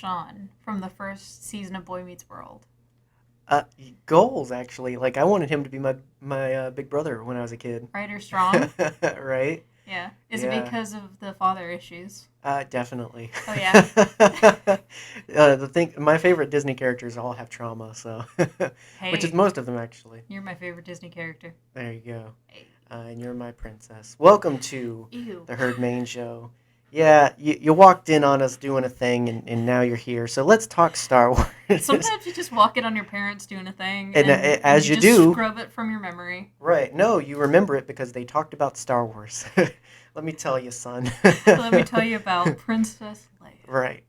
Sean from the first season of Boy Meets World? Uh, Goals actually. Like I wanted him to be my big brother when I was a kid. Right or strong? Right? Yeah. Is it Yeah. because of the father issues? Definitely. Oh, yeah. The thing, my favorite Disney characters all have trauma, so which is Hey, most of them actually. you're my favorite Disney character. There you go. Hey. And you're my princess. Welcome to Ew. the Herd Main Show. Yeah, you walked in on us doing a thing, and now you're here. So let's talk Star Wars. Sometimes you just walk in on your parents doing a thing And and as you you just do, scrub it from your memory. right? No, you remember it because they talked about Star Wars. Let me tell you, son. Let me tell you about Princess Leia. Right.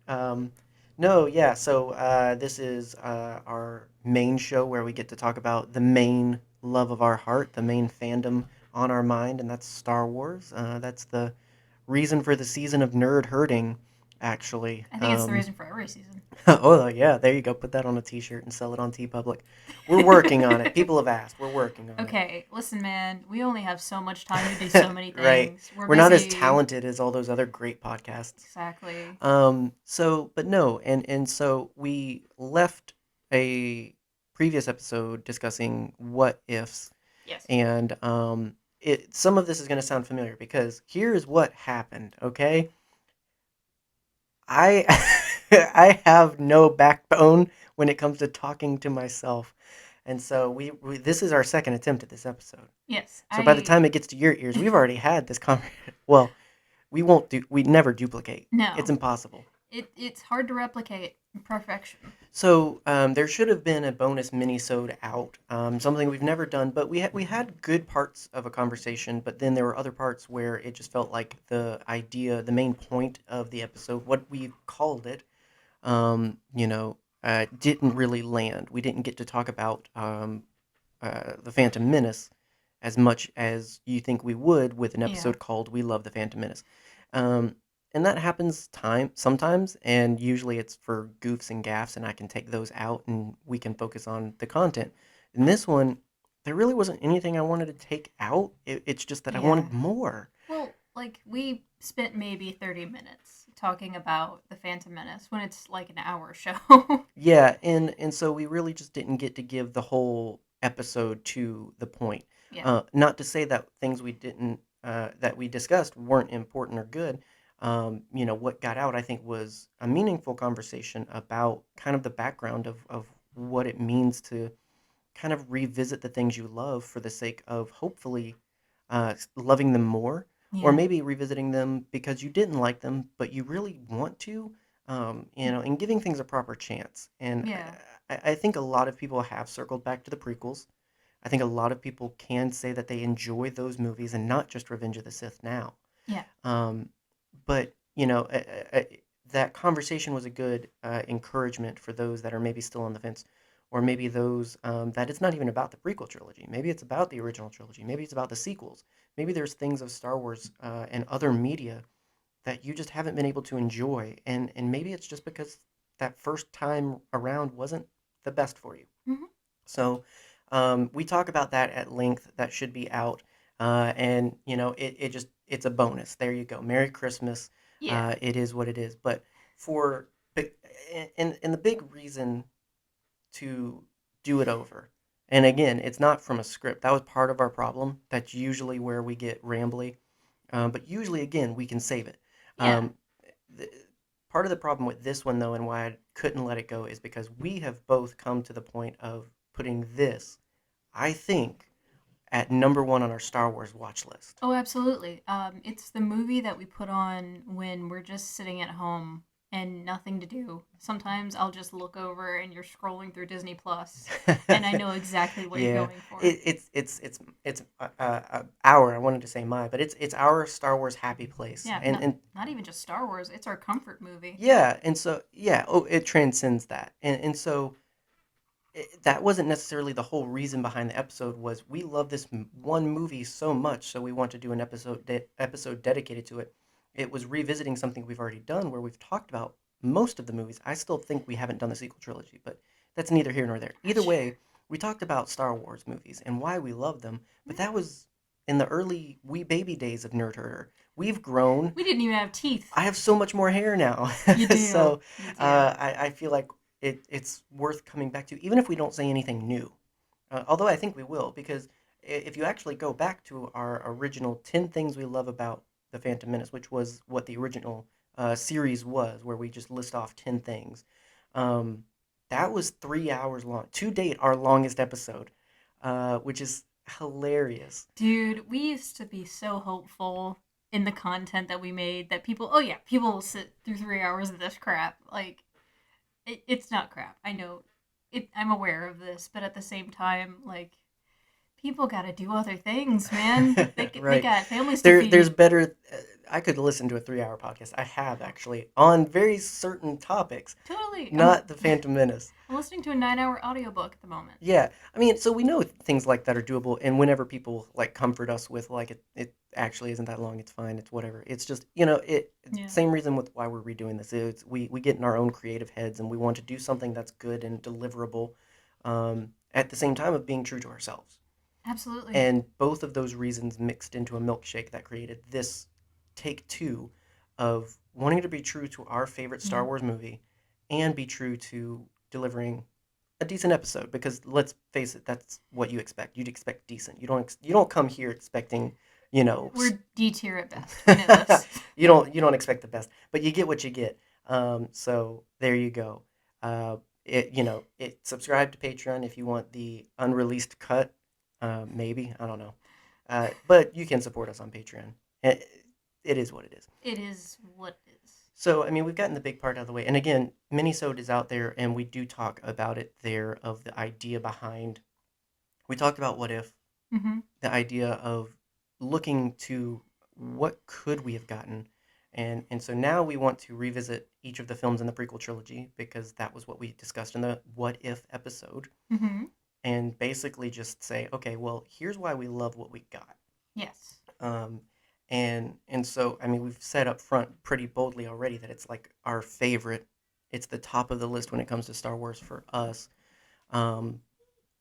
No, yeah. So this is our main show where we get to talk about the main love of our heart, the main fandom on our mind, and that's Star Wars. That's the reason for the season of nerd herding, actually. I think it's the reason for every season. Oh, yeah, there you go. Put that on a t-shirt and sell it on TeePublic. We're working on it. People have asked. We're working on it. Okay, listen, man. We only have so much time to do so many Right. things. We're We're not as busy. talented as all those other great podcasts. Exactly. But no, and so we left a previous episode discussing what ifs, Yes. and some of this is going to sound familiar because here's what happened. Okay, I I have no backbone when it comes to talking to myself, and so we this is our second attempt at this episode. Yes. So by the I. time it gets to your ears, we've already had this conversation. Well, we never duplicate. It's No. impossible. It's hard to replicate perfection. So there should have been a bonus mini-sode out, something we've never done, but we had good parts of a conversation, but then there were other parts where it just felt like the idea, the main point of the episode, what we called it, didn't really land. We didn't get to talk about the Phantom Menace as much as you think we would with an Yeah. episode called "We Love the Phantom Menace." Um, and that happens sometimes, and usually it's for goofs and gaffs, and I can take those out, and we can focus on the content. In this one, there really wasn't anything I wanted to take out. It's just that I Yeah. wanted more. Well, like we spent maybe 30 minutes talking about the Phantom Menace when it's like an hour show. Yeah, and so we really just didn't get to give the whole episode to the point. Yeah. Not to say that things we didn't that we discussed weren't important or good. What got out, I think, was a meaningful conversation about kind of the background of what it means to kind of revisit the things you love for the sake of hopefully loving them more, or Yeah. maybe revisiting them because you didn't like them, but you really want to, and giving things a proper chance. And Yeah. I think a lot of people have circled back to the prequels. I think a lot of people can say that they enjoy those movies and not just Revenge of the Sith now. Yeah. Um, but that conversation was a good encouragement for those that are maybe still on the fence, or maybe those that it's not even about the prequel trilogy. Maybe it's about the original trilogy. Maybe it's about the sequels. Maybe there's things of Star Wars and other media that you just haven't been able to enjoy, and maybe it's just because that first time around wasn't the best for you. Hmm. So we talk about that at length. That should be out, and it's a bonus. There you go. Merry Christmas. Yeah. It is what it is. But for and the big reason to do it over, and again, it's not from a script. That was part of our problem. That's usually where we get rambly. But usually, again, we can save it. Yeah. Um, the, Part of the problem with this one, though, and why I couldn't let it go, is because we have both come to the point of putting this, I think, at number one on our Star Wars watch list. Oh, absolutely. It's the movie that we put on when we're just sitting at home and nothing to do. Sometimes I'll just look over and you're scrolling through Disney Plus, and I know exactly what you're Yeah, going for. it's our, I wanted to say my, but it's our Star Wars happy place, Yeah, not even just Star Wars. It's our comfort movie. yeah, and so yeah, oh, it transcends that, and so that wasn't necessarily the whole reason behind the episode. Was we love this one movie so much, so we want to do an episode dedicated to it. It was revisiting something we've already done, where we've talked about most of the movies. I still think we haven't done the sequel trilogy, but that's neither here nor there. Either Gotcha. way, we talked about Star Wars movies and why we love them, but that was in the early wee baby days of Nerd Herder. We've grown. We didn't even have teeth. I have so much more hair now. You do. So You do. I feel like it's worth coming back to, even if we don't say anything new. Although I think we will, because if you actually go back to our original 10 things we love about the Phantom Menace, which was what the original series was, where we just list off 10 things, um, that was 3 hours long. To date, our longest episode, which is hilarious. Dude, we used to be so hopeful in the content that we made that people, oh yeah, people will sit through 3 hours of this crap. Like, it's not crap. I know. I'm aware of this, but at the same time, like, people gotta do other things, man. They Right. got families to There's feed. better. I could listen to a 3 hour podcast. I have actually on very certain topics, Totally. not the Phantom Menace. I'm listening to a 9 hour audiobook at the moment. Yeah, I mean, so we know things like that are doable, and whenever people like comfort us with like it actually isn't that long, it's fine, it's whatever. It's just it's Yeah. same reason with why we're redoing this. It's we get in our own creative heads, and we want to do something that's good and deliverable, at the same time of being true to ourselves. Absolutely. And both of those reasons mixed into a milkshake that created this take two of wanting to be true to our favorite Star Yeah. Wars movie and be true to delivering a decent episode, because let's face it, that's what you expect. You'd expect decent. You don't come here expecting, you know, We're D tier at best. We know this. you don't expect the best, but you get what you get. So there you go. It subscribe to Patreon if you want the unreleased cut. Maybe, I don't know. But you can support us on Patreon. It, it is what it is. It is what it is. So, I mean, we've gotten the big part out of the way. And again, Minisode is out there, and we do talk about it there, of the idea behind. We talked about what if, Mm-hmm. the idea of looking to what could we have gotten. And so now we want to revisit each of the films in the prequel trilogy, because that was what we discussed in the what if episode, Mm-hmm. and basically just say, okay, well, here's why we love what we got. Yes. Um, and so, I mean, we've said up front pretty boldly already that it's like our favorite. It's the top of the list when it comes to Star Wars for us. Um,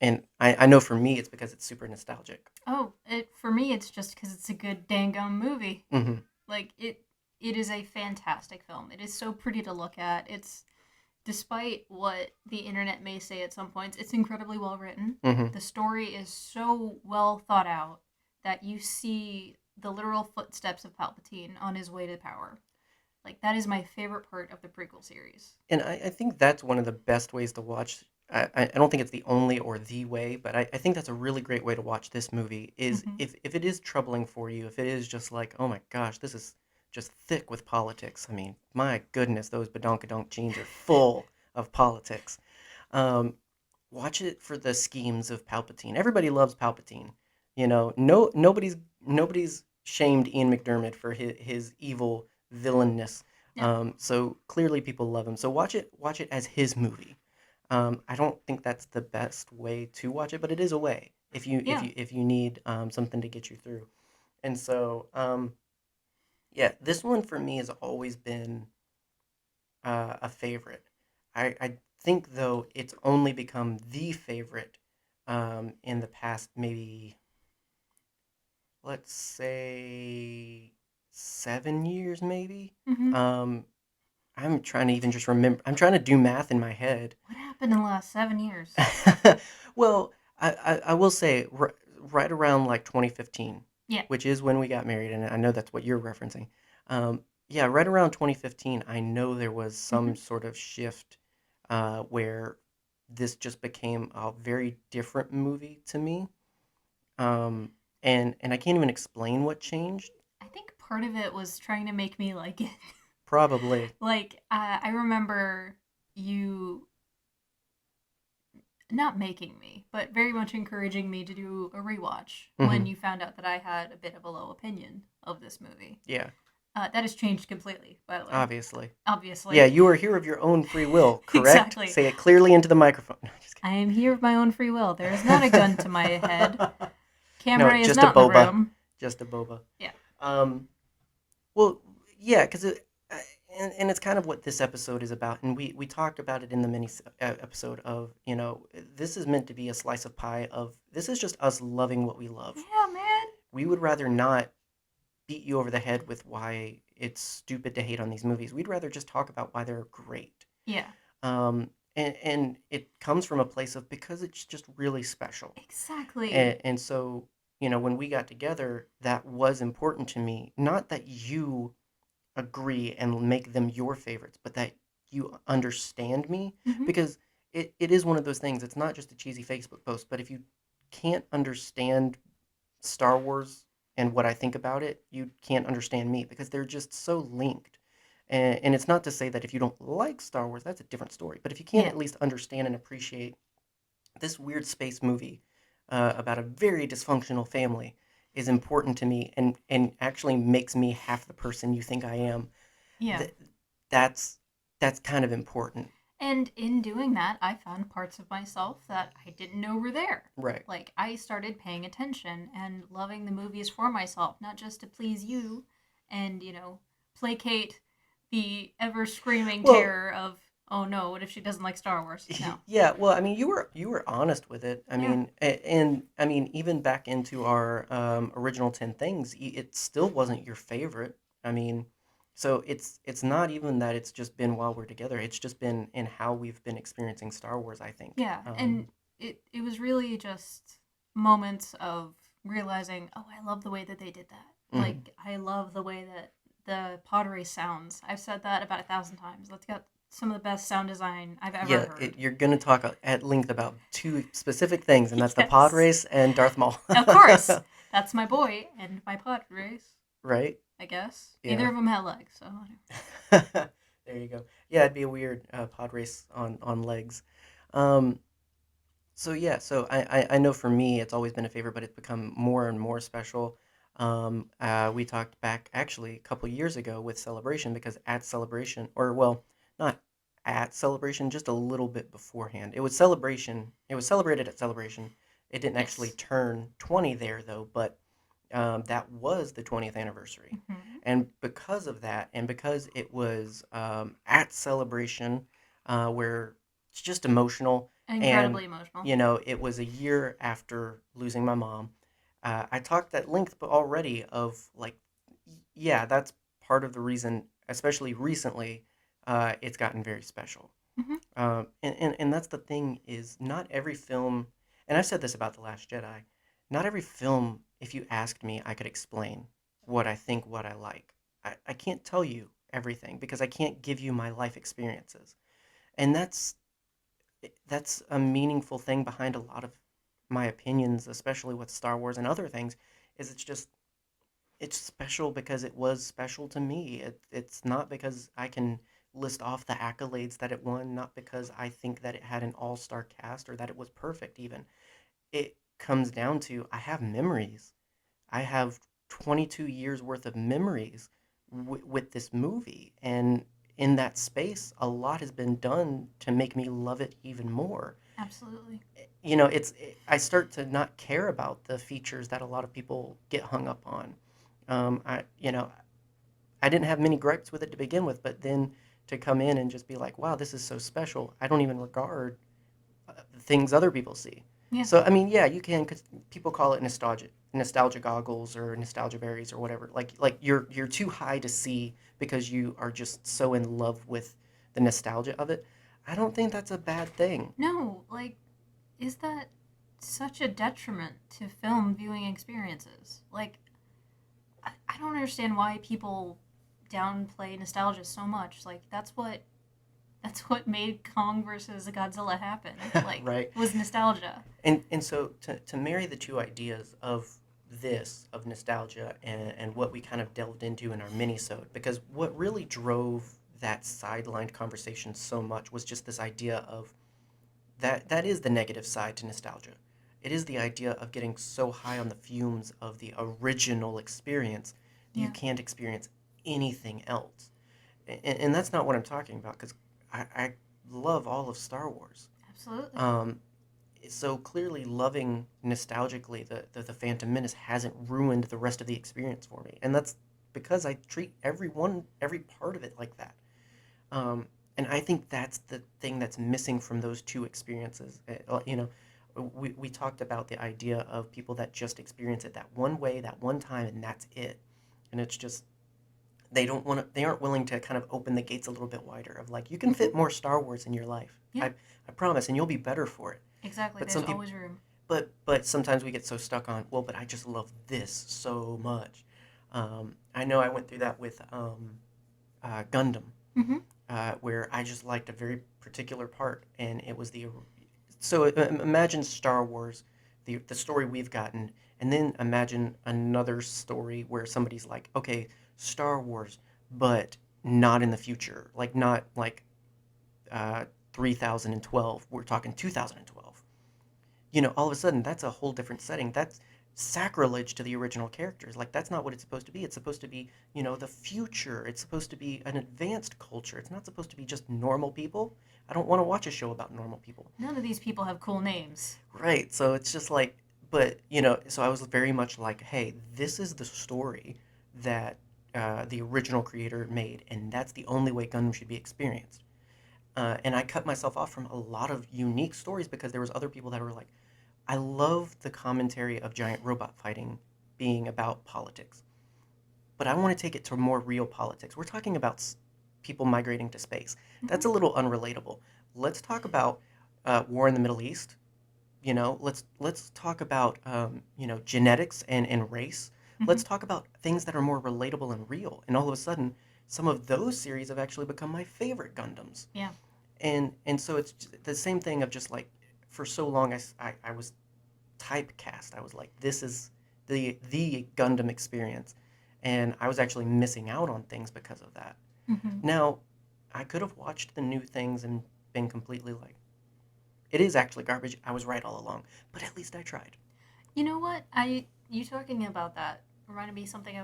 and I know for me, it's because it's super nostalgic. Oh, for me, it's just because it's a good dang gum movie. Mm-hmm. Like it is a fantastic film. It is so pretty to look at. It's despite what the internet may say at some points, it's incredibly well written. Mm-hmm. The story is so well thought out that you see the literal footsteps of Palpatine on his way to power. Like that is my favorite part of the prequel series. And I think that's one of the best ways to watch. I don't think it's the only or the way, but I think that's a really great way to watch this movie. Is Mm-hmm. if it is troubling for you, if it is just like, oh my gosh, this is just thick with politics. I mean, my goodness, those badonkadonk jeans are full of politics. Um, Watch it for the schemes of Palpatine. Everybody loves Palpatine. Nobody's shamed Ian McDermott for his evil villainness. Yeah. So clearly people love him. So watch it as his movie. I don't think that's the best way to watch it, but it is a way if you if Yeah. you if you need something to get you through. And so yeah, this one for me has always been a favorite. I think though it's only become the favorite in the past, maybe, let's say, 7 years maybe. Mm-hmm. Um, I'm trying to even just remember. I'm trying to do math in my head. What happened in the last 7 years? Well, I will say right around like 2015, Yeah. which is when we got married, and I know that's what you're referencing. Yeah, right around 2015, I know there was Mm-hmm. some sort of shift where this just became a very different movie to me. Um, and I can't even explain what changed. I think part of it was trying to make me like it. Probably. Like I remember you not making me, but very much encouraging me to do a rewatch when Hmm. you found out that I had a bit of a low opinion of this movie. Yeah, That has changed completely, by the way. obviously. Yeah, Obviously. you are here of your own free will, correct? Exactly. Say it clearly into the microphone. No, just I am here of my own free will. There is not a gun to my head. kidding. No, Camera is just a not in the boba. room. Just a boba. Yeah. Um, well, yeah, because and it's kind of what this episode is about, and we talked about it in the episode of, this is meant to be a slice of pie of, this is just us loving what we love. Yeah, man. We would rather not beat you over the head with why it's stupid to hate on these movies. We'd rather just talk about why they're great. Yeah. And it comes from a place of because it's just really special. Exactly. And so, when we got together, that was important to me. Not that you agree and make them your favorites, but that you understand me. Hmm. Because it is one of those things. It's not just a cheesy Facebook post, but if you can't understand Star Wars and what I think about it, you can't understand me because they're just so linked. And it's not to say that if you don't like Star Wars, that's a different story. But if you can't Yeah. at least understand and appreciate this weird space movie about a very dysfunctional family is important to me and actually makes me half the person you think I am. Yeah. Th- that's that's kind of important. And in doing that, I found parts of myself that I didn't know were there. Right. Like, I started paying attention and loving the movies for myself, not just to please you and, placate the ever screaming Well, terror of, oh no, what if she doesn't like Star Wars? No. yeah, well, I mean, you were honest with it. I Yeah. mean, and I mean, even back into our original 10 things, it still wasn't your favorite. I mean, so it's not even that it's just been while we're together. It's just been in how we've been experiencing Star Wars, I think. Yeah. And it was really just moments of realizing, oh, I love the way that they did that. Mhm. Like, I love the way that the pottery sounds. I've said that about 1,000 times. That's got some of the best sound design I've ever Yeah, heard. you're gonna talk at length about two specific things, and that's the pod Yes. race and Darth Maul. Of course. That's my boy and my pod race, Right? I guess. Neither Yeah. of them had legs, so. There you go. Yeah, it'd be a weird pod race on legs. Um, so yeah, so I know for me it's always been a favorite, but it's become more and more special. We talked back actually a couple years ago with Celebration because at Celebration, or well, not at Celebration, just a little bit beforehand. It was Celebration. It was celebrated at Celebration. It didn't actually Yes. turn 20 there though, but that was the 20th anniversary. Hmm. And because of that, and because it was at Celebration, where it's just emotional, and Incredibly emotional. it was a year after losing my mom. I talked at length already of like, yeah, that's part of the reason, especially recently, it's gotten very special. Hmm. And that's the thing is not every film, and I've said this about The Last Jedi, not every film, if you asked me, I could explain what I think, what I like. I can't tell you everything because I can't give you my life experiences. And that's a meaningful thing behind a lot of my opinions, especially with Star Wars and other things, is it's special because it was special to me. It's not because I can list off the accolades that it won, not because I think that it had an all-star cast or that it was perfect even. It comes down to I have memories. I have 22 years worth of memories with this movie, and in that space a lot has been done to make me love it even more. Absolutely. I start to not care about the features that a lot of people get hung up on. I didn't have many gripes with it to begin with, but then to come in and just be like, wow, this is so special. I don't even regard things other people see. Yeah. So I mean, yeah, you can because people call it nostalgia goggles or nostalgia berries or whatever. Like you're too high to see because you are just so in love with the nostalgia of it. I don't think that's a bad thing. No, like, is that such a detriment to film viewing experiences? Like, I don't understand why people downplay nostalgia so much. Like, that's what made Kong versus Godzilla happen. Like, Right. was nostalgia. And so to marry the two ideas of this, of nostalgia, and what we kind of delved into in our mini-sode, because what really drove that sidelined conversation so much was just this idea of that is the negative side to nostalgia. It is the idea of getting so high on the fumes of the original experience that you Yeah, can't experience anything else. And that's not what I'm talking about, because I love all of Star Wars. absolutely. Um, so clearly loving nostalgically the Phantom Menace hasn't ruined the rest of the experience for me, and that's because I treat every part of it like that. And I think that's the thing that's missing from those two experiences. We talked about the idea of people that just experience it that one way, that one time, and that's it. and it's just they aren't willing to kind of open the gates a little bit wider of like you can Hmm. fit more Star Wars in your life. Yeah, I promise, and you'll be better for it. exactly. But There's some people, always room. but sometimes we get so stuck on well, but I just love this so much. I know I went through that with Gundam, Hmm. where I just liked a very particular part, and it was the so imagine Star Wars, the story we've gotten, and then imagine another story where somebody's like, okay, Star Wars, but not in the future, like not like 3012. We're talking 2012. All of a sudden that's a whole different setting. That's sacrilege to the original characters. Like that's not what it's supposed to be. It's supposed to be, the future. It's supposed to be an advanced culture. It's not supposed to be just normal people. I don't want to watch a show about normal people. None of these people have cool names. Right. So it's just like, but, so I was very much like, hey, this is the story that the original creator made, and that's the only way Gundam should be experienced. And I cut myself off from a lot of unique stories because there was other people that were like, I love the commentary of giant robot fighting being about politics, but I want to take it to more real politics. We're talking about people migrating to space. Hmm. That's a little unrelatable. Let's talk about war in the Middle East. Let's talk about genetics and race. Hmm. Let's talk about things that are more relatable and real. And all of a sudden, some of those series have actually become my favorite Gundams. Yeah. And so it's the same thing of just like for so long I was typecast. I was like, this is the Gundam experience, and I was actually missing out on things because of that. Hmm. Now, I could have watched the new things and been completely like, it is actually garbage. I was right all along, but at least I tried. You know what? You talking about that reminded me something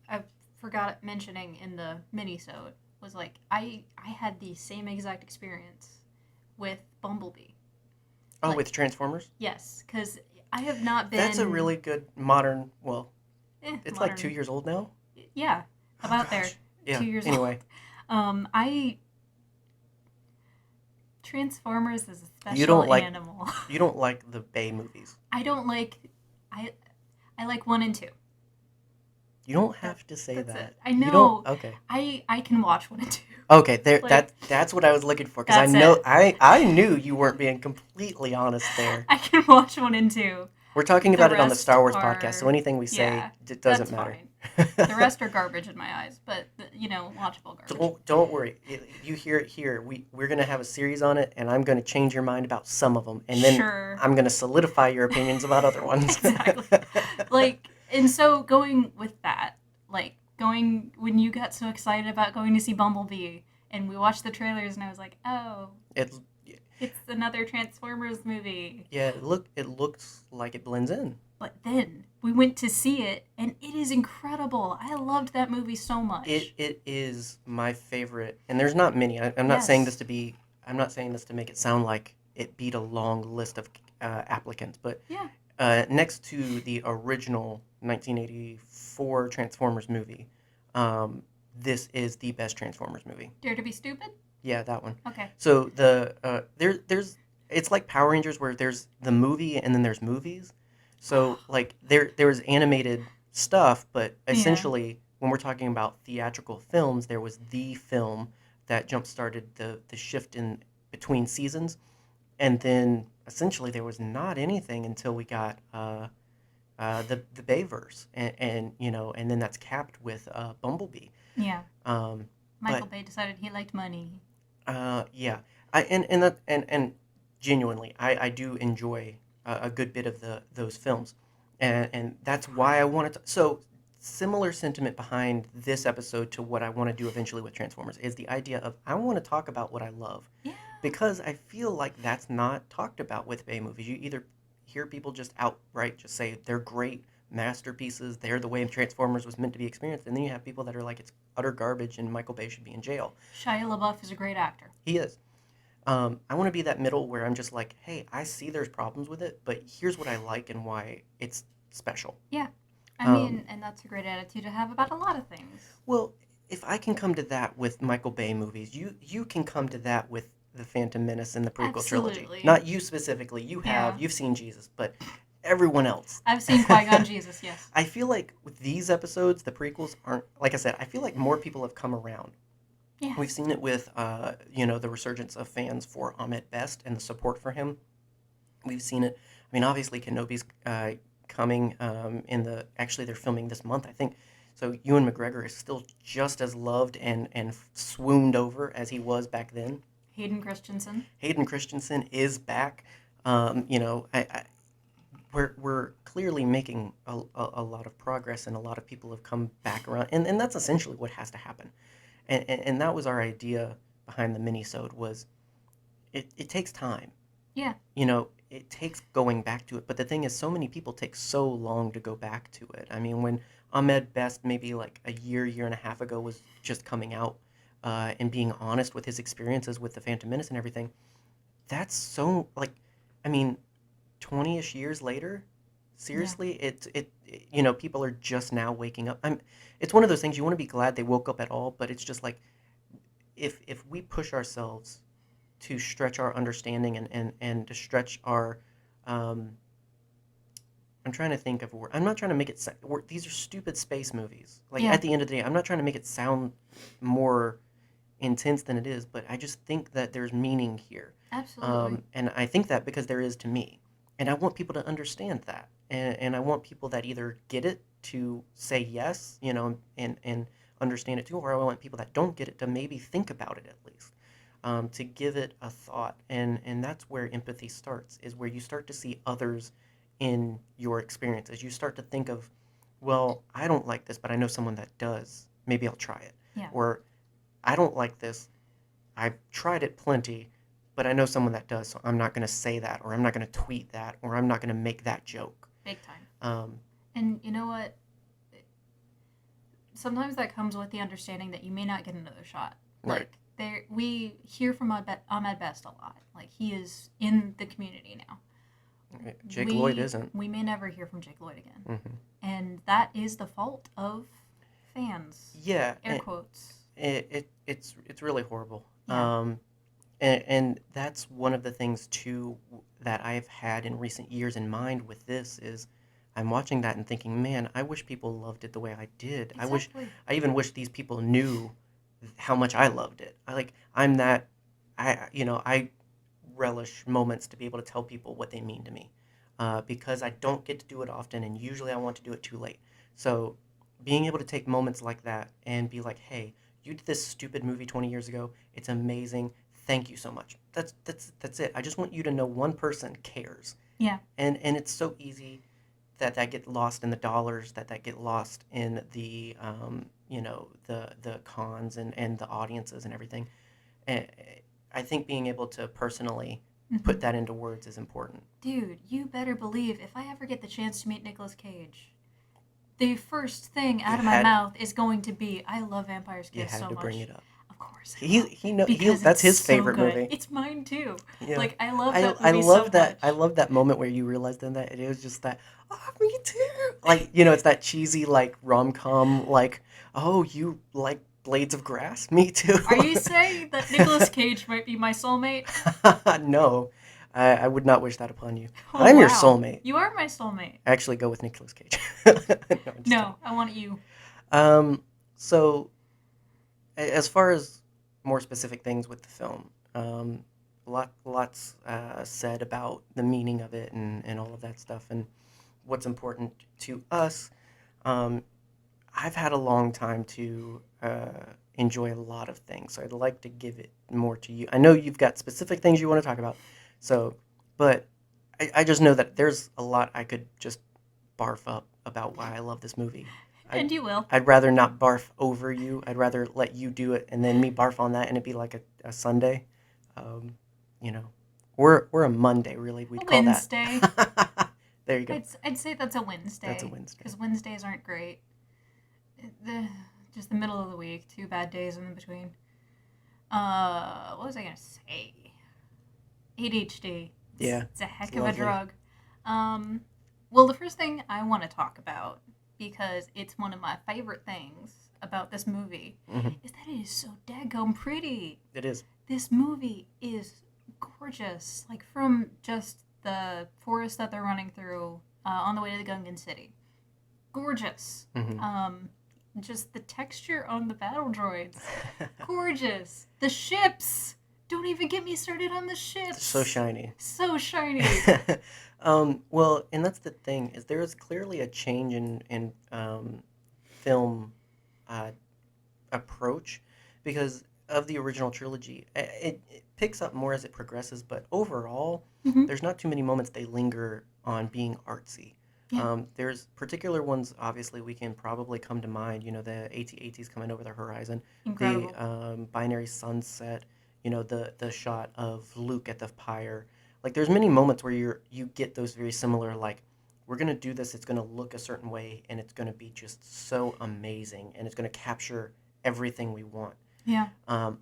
I forgot mentioning in the mini-sode was like I had the same exact experience with Bumblebee. Oh, Like with Transformers, yes, because I have not that's a been really good modern. Well, it's like modern. 2 years old now. Yeah, Oh about there, gosh, yeah. 2 years old. Anyway, I Transformers is a you special don't like animal. you don't like the Bay movies. I don't like I I like 1 and 2. You don't That have to say that's it. that. I You don't. know. Okay. I can watch 1 and 2. Okay, there Like that's what I was looking for because I that's know it. I knew you weren't being completely honest there. I can watch 1 and 2. We're talking The about it on the rest Star Wars podcast, so are anything we say yeah, it doesn't that's matter. fine. The rest are garbage in my eyes, but watchable garbage. Don't worry. You hear it here. We're gonna have a series on it, and I'm gonna change your mind about some of them, and then Sure. I'm gonna solidify your opinions about other ones. Exactly. Like, and so going with that, like going when you got so excited about going to see Bumblebee and we watched the trailers and I was like, "Oh, it it's another Transformers movie." yeah, it looks like it blends in. But then we went to see it and it is incredible. I loved that movie so much. It is my favorite, and there's not many. I'm not saying this Yes. to be. I'm not saying this to make it sound like it beat a long list of applicants, but Yeah. next to the original 1984 Transformers movie, this is the best Transformers movie. Dare to be stupid? Yeah, that one. Okay. So there's it's like Power Rangers where there's the movie and then there's movies. So like there was animated stuff, but Yeah. essentially when we're talking about theatrical films, there was the film that jump started the shift in between seasons, and then essentially there was not anything until we got the Bayverse, and then that's capped with Bumblebee. Yeah. Um, Michael but Bay decided he liked money. yeah, and genuinely, I do enjoy a good bit of those films, and that's why I wanted to. So similar sentiment behind this episode to what I want to do eventually with Transformers is the idea of I want to talk about what I love, Yeah. because I feel like that's not talked about with Bay movies. You either hear people just outright just say they're great masterpieces, they're the way Transformers was meant to be experienced, and then you have people that are like it's utter garbage and Michael Bay should be in jail. Shia LaBeouf is a great actor. He is. I want to be that middle where I'm just like, hey, I see there's problems with it, but here's what I like and why it's special. Yeah. I Um, mean, and that's a great attitude to have about a lot of things. well, if I can come to that with Michael Bay movies, you can come to that with the Phantom Menace and the prequel trilogy. Absolutely. Not you specifically. Yeah. You've seen Jesus, but everyone else. I've seen Qui-Gon Jesus, yes. I feel like with these episodes, the prequels aren't, like I said, I feel like more people have come around. Yeah. We've seen it with, the resurgence of fans for Ahmed Best and the support for him. We've seen it. I mean, obviously, Kenobi's coming actually, they're filming this month, I think. So Ewan McGregor is still just as loved and swooned over as he was back then. Hayden Christensen. Hayden Christensen is back. We're clearly making a lot of progress, and a lot of people have come back around, and that's essentially what has to happen. And that was our idea behind the mini-sode was it takes time. Yeah. It takes going back to it. But the thing is, so many people take so long to go back to it. I mean, when Ahmed Best, maybe like a year and a half ago, was just coming out and being honest with his experiences with the Phantom Menace and everything, that's so, like, I mean, 20-ish years later, seriously, people are just now waking up. It's one of those things, you want to be glad they woke up at all, but it's just like, if we push ourselves to stretch our understanding and to stretch our I'm trying to think of a word. I'm not trying to make it these are stupid space movies. Like, Yeah. at the end of the day, I'm not trying to make it sound more intense than it is, but I just think that there's meaning here. Absolutely. And I think that because there is to me. And I want people to understand that. And I want people that either get it to say yes, and understand it too, or I want people that don't get it to maybe think about it at least. To give it a thought. And that's where empathy starts, is where you start to see others in your experiences. You start to think of, well, I don't like this, but I know someone that does. Maybe I'll try it. Yeah. Or, I don't like this. I've tried it plenty, but I know someone that does, so I'm not going to say that, or I'm not going to tweet that, or I'm not going to make that joke. Big time. And you know what? Sometimes that comes with the understanding that you may not get another shot. Right. Like, we hear from Ahmed Best a lot. Like, he is in the community now. Jake Lloyd isn't. We may never hear from Jake Lloyd again. Mm-hmm. And that is the fault of fans. Yeah. Air quotes. It's really horrible. Yeah. And that's one of the things, too, that I've had in recent years in mind with this is I'm watching that and thinking, man, I wish people loved it the way I did. Exactly. I even wish these people knew how much I loved it. I relish moments to be able to tell people what they mean to me, because I don't get to do it often, and usually I want to do it too late. So being able to take moments like that and be like, hey, you did this stupid movie 20 years ago. It's amazing. Thank you so much. That's it. I just want you to know one person cares. Yeah. And it's so easy that get lost in the dollars, that get lost in the the cons and the audiences and everything. And I think being able to personally put that into words is important. Dude, you better believe if I ever get the chance to meet Nicolas Cage, the first thing out of my mouth is going to be, I love Vampire's Kiss so much. You had to bring it up. Of course. That's his favorite movie. It's mine too. Yeah. Like, I love that movie so much. I love that moment where you realized then that it was just that, oh, me too. Like, it's that cheesy, like, rom-com, like, oh, you like Blades of Grass? Me too. Are you saying that Nicolas Cage might be my soulmate? No. I would not wish that upon you. Oh, I'm your wow. soulmate. You are my soulmate. Actually, go with Nicolas Cage. No, I want you. So, as far as more specific things with the film, lots said about the meaning of it and all of that stuff and what's important to us. I've had a long time to enjoy a lot of things, so I'd like to give it more to you. I know you've got specific things you want to talk about, but I just know that there's a lot I could just barf up about why I love this movie. And you will. I'd rather not barf over you. I'd rather let you do it and then me barf on that, and it'd be like a Sunday. We're a Monday, really. We'd call Wednesday. That. There you go. I'd say that's a Wednesday. That's a Wednesday. Because Wednesdays aren't great. Just the middle of the week, 2 bad days in between. What was I gonna say? ADHD. Yeah. It's a heck of a drug. Well, the first thing I want to talk about, because it's one of my favorite things about this movie, is that it is so daggone pretty. It is. This movie is gorgeous. Like, from just the forest that they're running through, on the way to the Gungan City. Gorgeous. Hmm. Just the texture on the battle droids. Gorgeous. The ships. Don't even get me started on the So ships. shiny. So shiny. Well, and that's the thing is there is clearly a change in film uh, approach because of the original trilogy. It picks up more as it progresses, but overall, Hmm. there's not too many moments they linger on being artsy. Yeah. There's particular ones, obviously, we can probably come to mind. You know, the AT-ATs coming over the horizon, the Incredible. binary sunset. You know, the shot of Luke at the pyre. Like, there's many moments where you get those very similar like we're going to do this, it's going to look a certain way, and it's going to be just so amazing, and it's going to capture everything we want. Yeah. Um,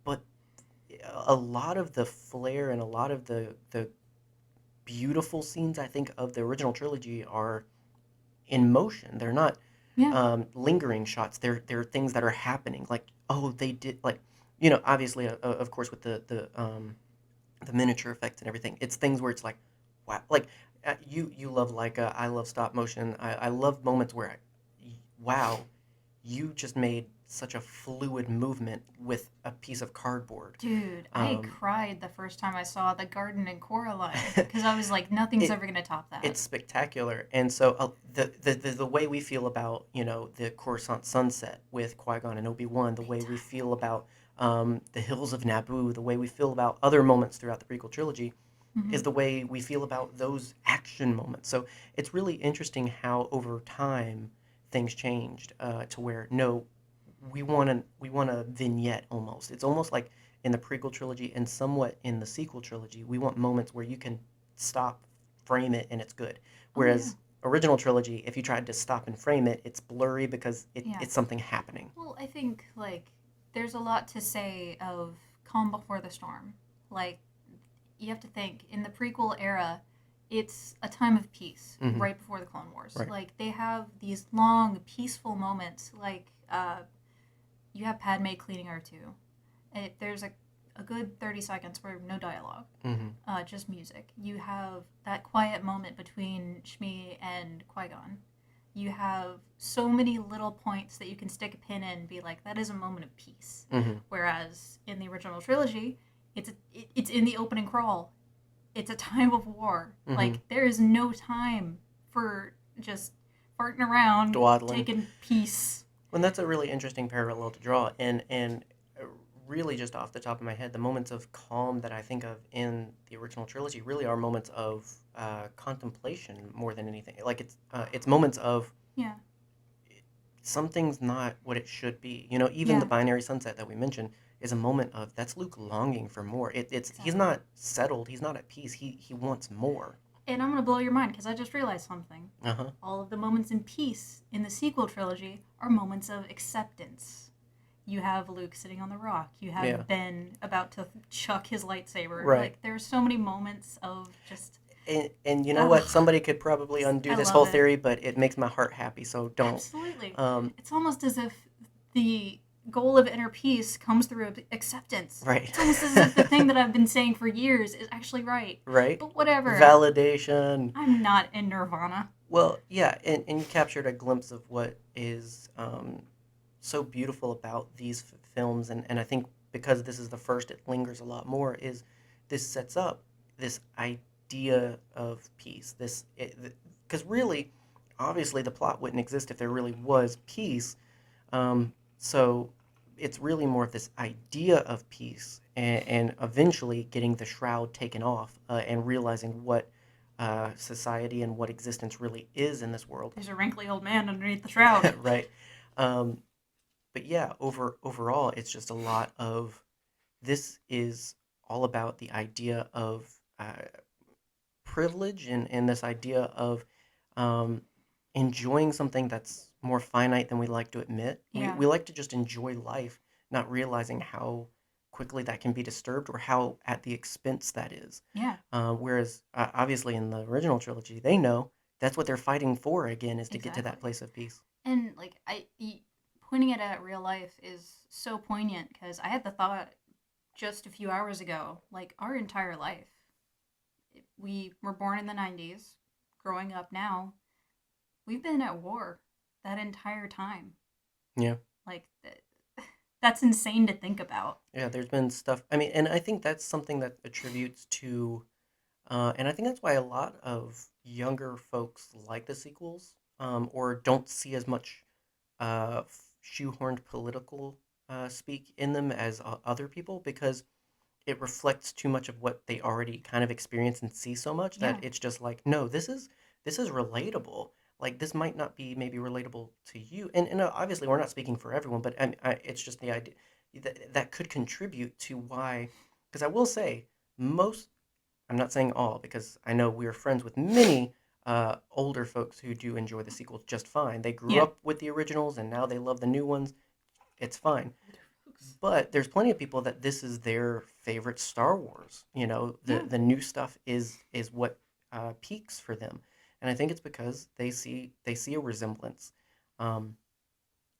but a lot of the flair and a lot of the beautiful scenes, I think, of the original trilogy are in motion. They're not Yeah. lingering shots. They're things that are happening. Like, oh, they did like, obviously, of course, with the miniature effects and everything. It's things where it's like, wow, like you love Leica, I love stop motion. I love moments where, wow, you just made such a fluid movement with a piece of cardboard. Dude, I Um, cried the first time I saw the Garden and Coraline because I was like, nothing's it ever gonna top that. it's spectacular, and so the way we feel about the Coruscant sunset with Qui Gon and Obi Wan, the Big way we time. feel about the hills of Naboo, the way we feel about other moments throughout the prequel trilogy, is Hmm. the way we feel about those action moments. So it's really interesting how over time things changed to where no, we want a vignette almost. It's almost like in the prequel trilogy and somewhat in the sequel trilogy, we want moments where you can stop, frame it, and it's good. Oh yeah. Whereas original trilogy, if you tried to stop and frame it, it's blurry because Yeah. it's something happening. Well, I think like there's a lot to say of calm before the storm. Like you have to think in the prequel era, it's a time of peace Hmm. right before the Clone Wars. Right. Like they have these long peaceful moments. Like you have Padme cleaning R2. There's a good 30 seconds where no dialogue, Hmm. just music. You have that quiet moment between Shmi and Qui Gon. You have so many little points that you can stick a pin in and be like, that is a moment of peace. Hmm. Whereas in the original trilogy, it's in the opening crawl. It's a time of war. Hmm. Like there is no time for just farting around, Dwaddling. taking peace. And that's a really interesting parallel to draw. And really, just off the top of my head, the moments of calm that I think of in the original trilogy really are moments of contemplation more than anything. Like it's moments of Yeah, something's not what it should be. Even the yeah, binary sunset that we mentioned is a moment of that's Luke longing for more. It's he's exactly. not settled. He's not at peace. He wants more. And I'm gonna blow your mind because I just realized something. Uh huh. All of the moments in peace in the sequel trilogy are moments of acceptance. You have Luke sitting on the rock. You Yeah. have Ben about to chuck his lightsaber. Right. Like there's so many moments of just And you know what? oh, Somebody could probably undo I this love whole it. theory, but it makes my heart happy, so don't. Absolutely. Um, It's almost as if the goal of inner peace comes through acceptance. right. It's almost as if the thing that I've been saying for years is actually right. Right? But whatever. Validation. I'm not in Nirvana. Well, yeah, and you captured a glimpse of what is so beautiful about these films, and I think because this is the first, it lingers a lot more, is this sets up this idea of peace. Because really, obviously, the plot wouldn't exist if there really was peace. So it's really more of this idea of peace and eventually getting the shroud taken off and realizing what society and what existence really is in this world. There's a wrinkly old man underneath the shroud. Right. Um, but yeah, overall, it's just a lot of this is all about the idea of privilege and this idea of um, enjoying something that's more finite than we like to admit. We, Yeah. we like to just enjoy life, not realizing how quickly that can be disturbed or how at the expense that is. Yeah. Whereas, obviously, in the original trilogy, they know that's what they're fighting for again is to get to that Exactly. place of peace. And like pointing it at real life is so poignant because I had the thought just a few hours ago. Like our entire life, we were born in the '90s, growing up now, we've been at war that entire time. Yeah. Like, that's insane to think about. Yeah, there's been stuff. I mean, and I think that's something that attributes to, and I think that's why a lot of younger folks like the sequels, or don't see as much shoehorned political speak in them as other people, because it reflects too much of what they already kind of experience and see so much that Yeah. it's just like, no, this is relatable. Like this might not be maybe relatable to you, and obviously we're not speaking for everyone, but it's just the idea that could contribute to why. Because I will say most, I'm not saying all, because I know we are friends with many older folks who do enjoy the sequels just fine. They grew Yeah. up with the originals and now they love the new ones. It's fine. But there's plenty of people that this is their favorite Star Wars. The Yeah. the new stuff is what peaks for them, and I think it's because they see a resemblance. Um,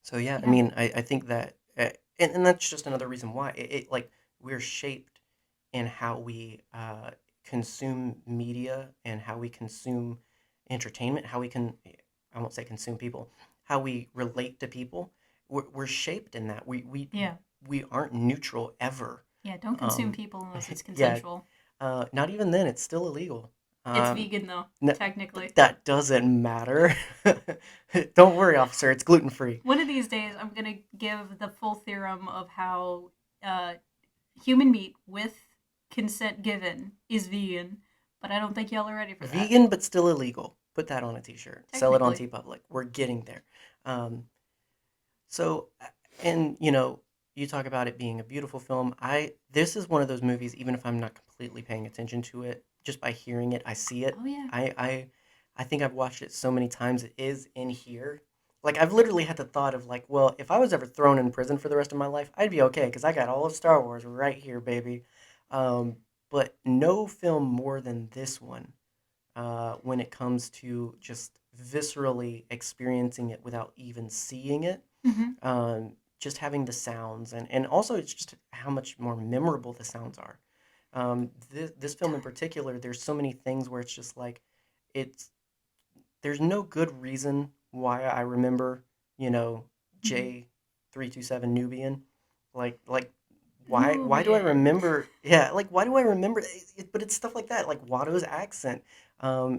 so yeah, I Yeah. mean, I think that, and that's just another reason why like we're shaped in how we consume media and how we consume entertainment, how we can, I won't say consume people, how we relate to people. We're shaped in that. Yeah. We aren't neutral ever. Yeah. Don't consume Um, people unless it's yeah, consensual. not even then. It's still illegal. It's Um, vegan, though, n- technically. that doesn't matter. Don't worry, officer. It's gluten free. One of these days, I'm going to give the full theorem of how uh, human meat with consent given is vegan, but I don't think y'all are ready for that. Vegan, but still illegal. Put that on a T-shirt. Sell it on Technically. TeePublic. We're getting there. Um, so, and you talk about it being a beautiful film. This is one of those movies. Even if I'm not completely paying attention to it, just by hearing it, I see it. Oh, yeah. I think I've watched it so many times. It is in here. Like I've literally had the thought of like, well, if I was ever thrown in prison for the rest of my life, I'd be okay because I got all of Star Wars right here, baby. Um, but no film more than this one when it comes to just viscerally experiencing it without even seeing it. Hmm. Just having the sounds, and also it's just how much more memorable the sounds are. This film in particular, there's so many things where it's just like, it's there's no good reason why I remember, you know, Hmm. J327 Nubian. Like why do I Nubian. remember, yeah, like why do I remember but it's stuff like that, like Watto's accent.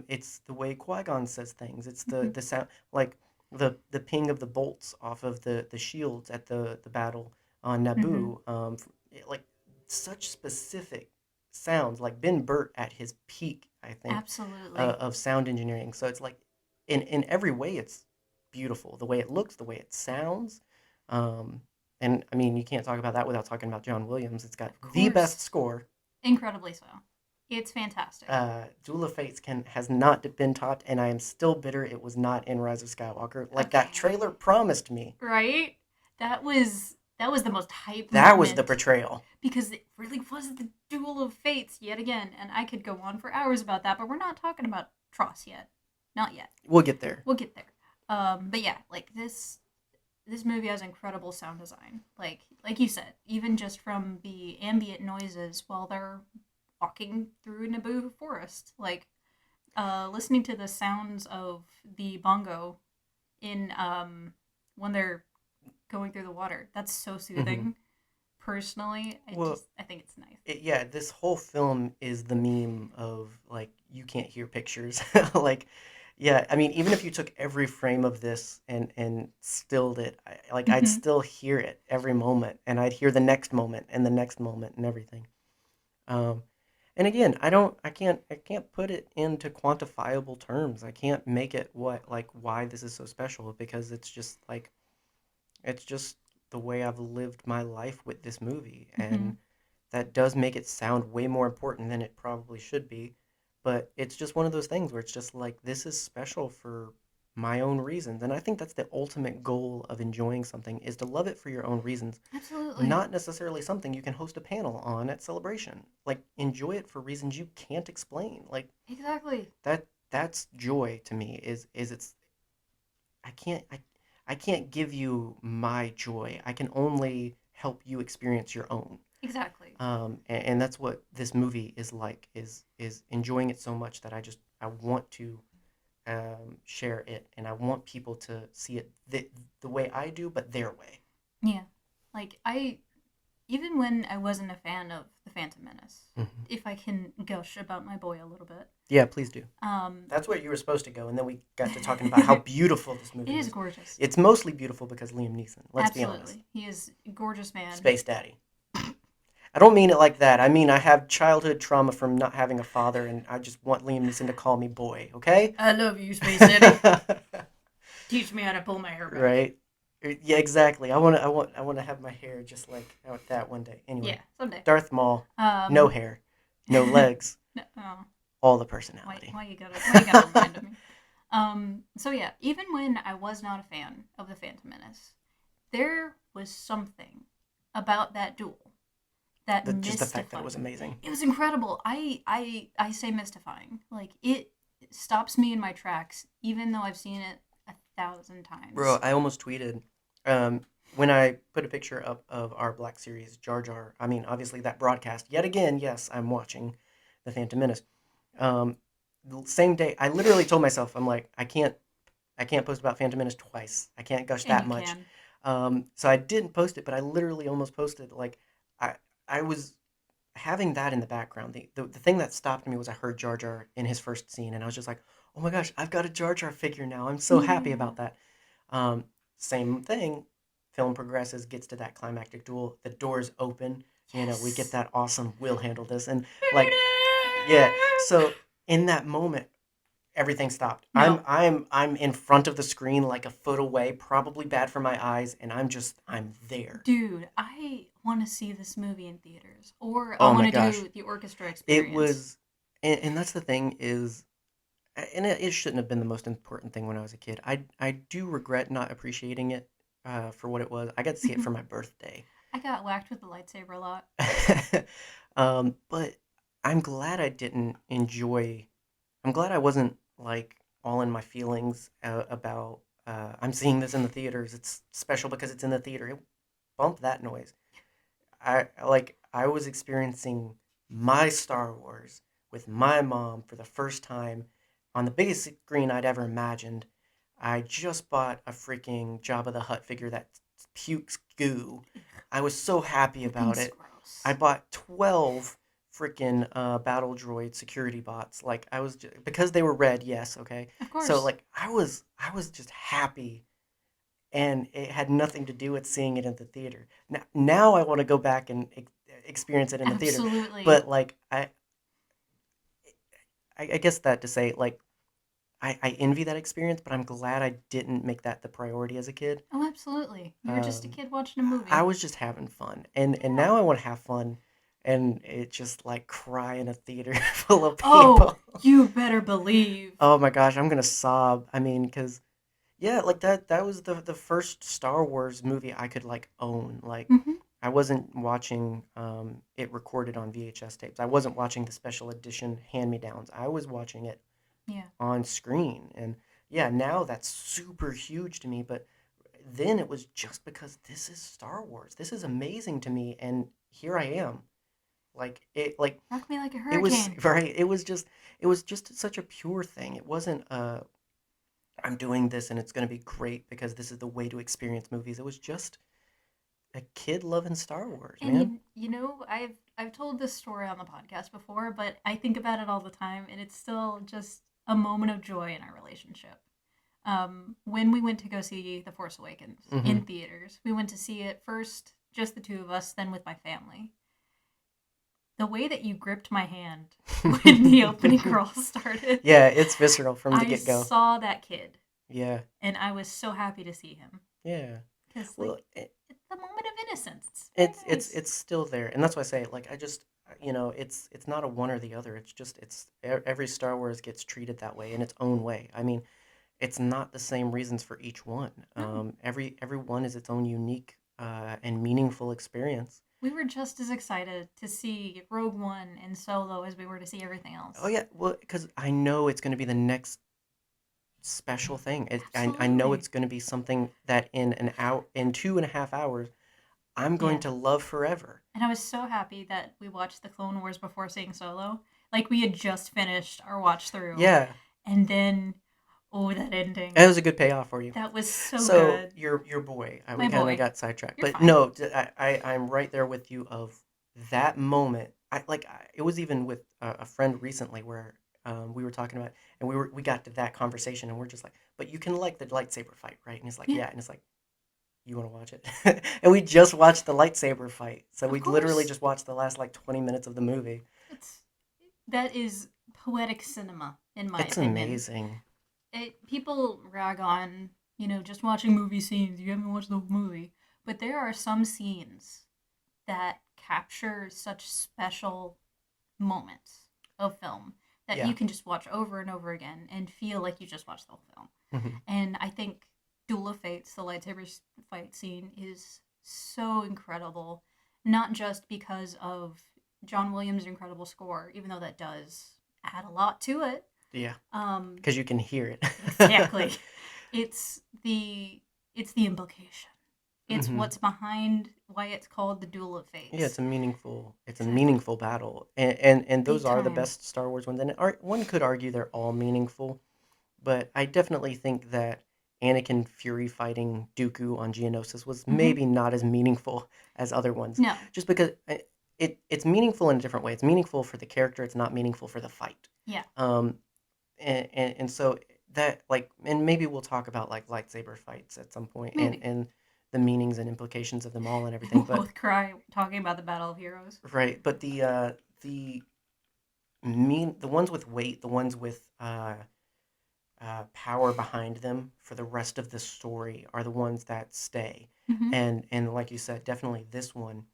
It's the way Qui-Gon says things. It's the Hmm. the sound, like the ping of the bolts off of the shields at the battle on Hmm. Naboo. Like such specific sounds, like Ben Burtt at his peak, I think, Absolutely. of sound engineering. So it's like in every way it's beautiful. The way it looks, the way it sounds. Um, and I mean, you can't talk about that without talking about John Williams. It's got Of the best course. score. Incredibly so. It's fantastic. Duel of Fates has not been topped, and I am still bitter it was not in Rise of Skywalker, like that Okay. trailer promised me. Right? That was the most hype That was the moment betrayal. because it really was the duel of fates yet again, and I could go on for hours about that, but we're not talking about Tross yet. Not yet. We'll get there. We'll get there. But yeah, like this movie has incredible sound design. Like you said, even just from the ambient noises while they're walking through Naboo forest, like listening to the sounds of the bongo in when they're going through the water. That's so Hmm. soothing. Personally, Well, I think it's nice. yeah, this whole film is the meme of like you can't hear pictures. Like, yeah, I mean, even if you took every frame of this and stilled it, I'd Hmm. still hear it every moment, and I'd hear the next moment and the next moment and everything. Um, and again, I can't put it into quantifiable terms. I can't make it what like why this is so special, because it's just the way I've lived my life with this movie, and Hmm. that does make it sound way more important than it probably should be. But it's just one of those things where it's just like this is special for my own reasons, and I think that's the ultimate goal of enjoying something, is to love it for your own reasons, Absolutely. not necessarily something you can host a panel on at Celebration. Like enjoy it for reasons you can't explain. Like Exactly. that's joy to me. Is it's I can't I can't give you my joy. I can only help you experience your own. Exactly. And that's what this movie is like. Is enjoying it so much that I want to. share it, and I want people to see it the way I do, but their way. Yeah. Like, even when I wasn't a fan of The Phantom Menace, Hmm. if I can gush about my boy a little bit, Yeah, please do. um, That's where you were supposed to go, and then we got to talking about how it beautiful this movie is is. gorgeous. It's mostly beautiful because Liam Neeson. Let's be honest. Absolutely. He is a gorgeous man. Space Daddy. I don't mean it like that. I mean I have childhood trauma from not having a father, and I just want Liam Neeson to call me boy. Okay. I love you, Space Daddy. Teach me how to pull my hair back. Right. Yeah, exactly. I want to have my hair just like that one day. Yeah, Anyway, someday. Darth Maul, no hair, no legs, No, oh, all the why, personality. why you gotta remind me? So yeah, even when I was not a fan of the Phantom Menace, there was something about that duel that Just the fact that it mystified. was amazing. It was incredible. I say mystifying. Like, it stops me in my tracks, even though I've seen it 1,000 times. Bro, I almost tweeted um, when I put a picture up of our Black Series Jar Jar. I mean, obviously that broadcast yet again. Yes, I'm watching the Phantom Menace. Um, the same day, I literally told myself, I'm like, I can't post about Phantom Menace twice. I can't gush And that you much. can. So I didn't post it, but I literally almost posted. Like, I I was having that in the background. The thing that stopped me was I heard Jar Jar in his first scene, and I was just like, oh my gosh, I've got a Jar Jar figure now. I'm so happy Yeah. about that. Um, Same thing. Film progresses, gets to that climactic duel. The doors open. We get Yes. that awesome. We'll handle this, and like, yeah. So in that moment, everything stopped. I'm No, I'm I'm in front of the screen like a foot away, probably bad for my eyes, and I'm there. dude, I want to see this movie in theaters, or I Oh want my to gosh. do the orchestra It experience. was and that's the thing is and it shouldn't have been the most important thing when I was a kid. I do regret not appreciating it for what it was. I got to see it for my birthday. I got whacked with the lightsaber a lot. But I'm glad I didn't enjoy I'm glad I wasn't like all in my feelings about I'm seeing this in the theaters. It's special because it's in the theater. Bump that noise. I was experiencing my Star Wars with my mom for the first time on the biggest screen I'd ever imagined. I just bought a freaking Jabba the Hutt figure that pukes goo. I was so happy The about thing's it. I gross. bought 12 freaking battle droid security bots. Like I was just, because they were red, yes, okay. Of So course. like I was just happy, and it had nothing to do with seeing it in the theater. Now I want to go back and experience it in the theater, Absolutely. but like I guess that to say like I envy that experience, but I'm glad I didn't make that the priority as a kid. Oh, absolutely. You were just a Um, kid watching a I movie. was just having fun, and Yeah. now I want to have fun, and it just like cry in a theater full of Oh, people. you better believe. Oh my gosh, I'm gonna sob. I mean, because yeah, like that was the first Star Wars movie I could like own. Like Hmm. I wasn't watching it recorded on VHS tapes. I wasn't watching the special edition hand-me-downs. I was watching it Yeah. on screen. And yeah, now that's super huge to me, but then it was just because this is Star Wars. This is amazing to me, and here I am. Like Rock me like a it was hurricane. right. It was just such a pure thing. It wasn't I'm doing this and it's going to be great because this is the way to experience movies. It was just a kid loving Star Wars, And man. I've told this story on the podcast before, but I think about it all the time, and it's still just a moment of joy in our relationship. When we went to go see The Force Awakens Hmm. in theaters, we went to see it first, just the two of us, then with my family. The way that you gripped my hand when the opening crawl started, Yeah, it's visceral from the I get go. saw that kid, Yeah, and I was so happy to see him yeah. because, Well, like, it's a moment of innocence. It's very it's nice. it's still there, and that's why I say like I just it's not a one or the other. It's just every Star Wars gets treated that way in its own way. I mean, it's not the same reasons for each one. No, Every one is its own unique and meaningful experience. we were just as excited to see Rogue One and Solo as we were to see everything Oh else. yeah, well, because I know it's going to be the next special thing. I know Absolutely. it's going to be something that in 2.5 hours, I'm going Yeah. to love forever. And I was so happy that we watched the Clone Wars before seeing Solo. Like, we had just finished our watch through, Yeah, and then Oh, that ending. It was a good payoff for you. That was so So good. your boy, we My kind of boy. got sidetracked, You're but fine. no, I'm right there with you. Of that moment, it was even with a friend recently where we were talking about, and we got to that conversation, and we're just like, but you can like the lightsaber fight, right? And he's like, Yeah, yeah, and it's like, you want to watch it? And we just watched the lightsaber fight, so of we literally course. just watched the last like 20 minutes of the movie. It's that is poetic cinema, in my It's opinion. amazing. People rag on, just watching movie scenes. You haven't watched the whole movie, but there are some scenes that capture such special moments of film that you Yeah. can just watch over and over again and feel like you just watched the whole film. Hmm. And I think Duel of Fates, the lightsaber fight scene, is so incredible, not just because of John Williams' incredible score, even though that does add a lot to it. Yeah, Um, because you can hear it. exactly. It's the it's the implication. It's Hmm. what's behind why it's called the Duel of Yeah, Fates. it's a Exactly. meaningful battle, and Big those are the time. best Star Wars ones. And one could argue they're all meaningful, but I definitely think that Anakin Fury fighting Dooku on Geonosis was Hmm. maybe not as meaningful as other ones, No. just because it's meaningful in a different way. It's meaningful for the character. It's not meaningful for the fight. Yeah. Um, and so that like, and maybe we'll talk about like lightsaber fights at some point, Maybe. and the meanings and implications of them all and everything. We'll But both cry talking about the Battle of Heroes. right, but the the ones with weight, the ones with power behind them for the rest of the story are the ones that stay. Hmm. And like you said, definitely this one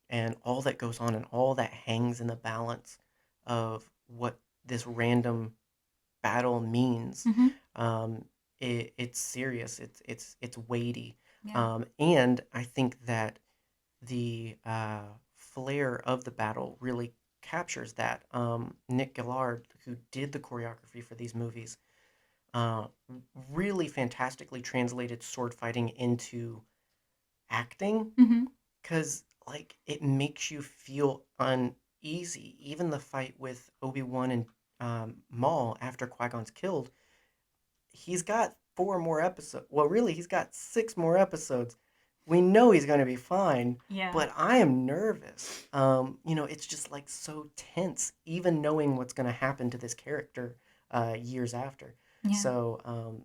and all that goes on and all that hangs in the balance of what this random battle means. Hmm. It's serious. It's weighty, Yeah. and I think that the flair of the battle really captures that. Nick Gillard, who did the choreography for these movies, uh, really fantastically translated sword fighting into acting Hmm. because like it makes you feel uneasy. Even the fight with Obi-Wan and Maul after Qui-Gon's killed, he's got 4 more episodes. Well, really, he's got 6 more episodes. We know he's going to be fine, Yeah. but I am nervous. It's just like so tense, even knowing what's going to happen to this character years after. Yeah. So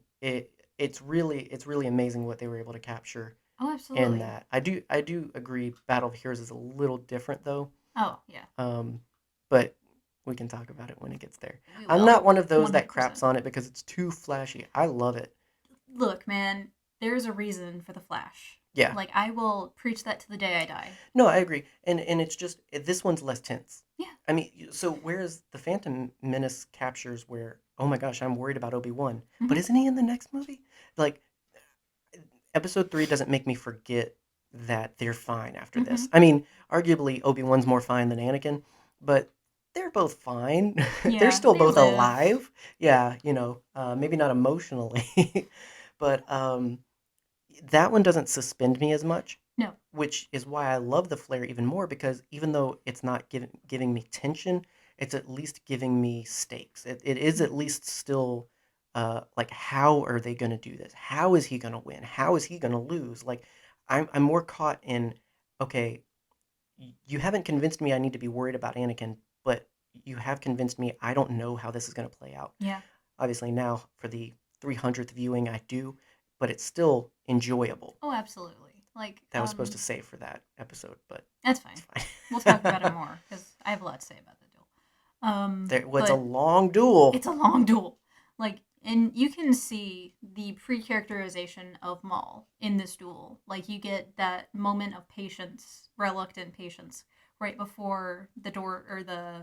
it's really amazing what they were able to capture Oh, in absolutely. that. I do agree. Battle of Heroes is a little different though, Oh, yeah. um, but we can talk about it when it gets there. We I'm will. not one of those that craps 100%. on it because it's too flashy. I love it. Look, man, there's a reason for the Flash. Yeah. Like, I will preach that to the day I die. No, I agree. And it's just this one's less tense. Yeah. I mean, so whereas the Phantom Menace captures where, oh my gosh, I'm worried about Obi-Wan, but Hmm. isn't he in the next movie? Like episode 3 doesn't make me forget that they're fine after Hmm. this. I mean, arguably Obi-Wan's more fine than Anakin, but they're both fine. They're Yeah, still they both live. alive. Yeah, maybe not emotionally, but that one doesn't suspend me as much, No. which is why I love the flare even more because even though it's not giving me tension, it's at least giving me stakes. It is Yeah. at least still like how are they going to do this? How is he going to win? How is he going to lose? Like I'm more caught in okay, you haven't convinced me I need to be worried about Anakin, but you have convinced me I don't know how this is going to play out. Yeah. Obviously now for the 300th viewing I do, but it's still enjoyable. Oh, absolutely. Like, That was supposed to save for that episode, but that's it's fine. We'll talk about it fine. more because I have a lot to say about the duel. There was a But long duel. it's a long duel. Like, and you can see the pre-characterization of Maul in this duel. Like, you get that moment of patience, reluctant patience, right before the door or uh,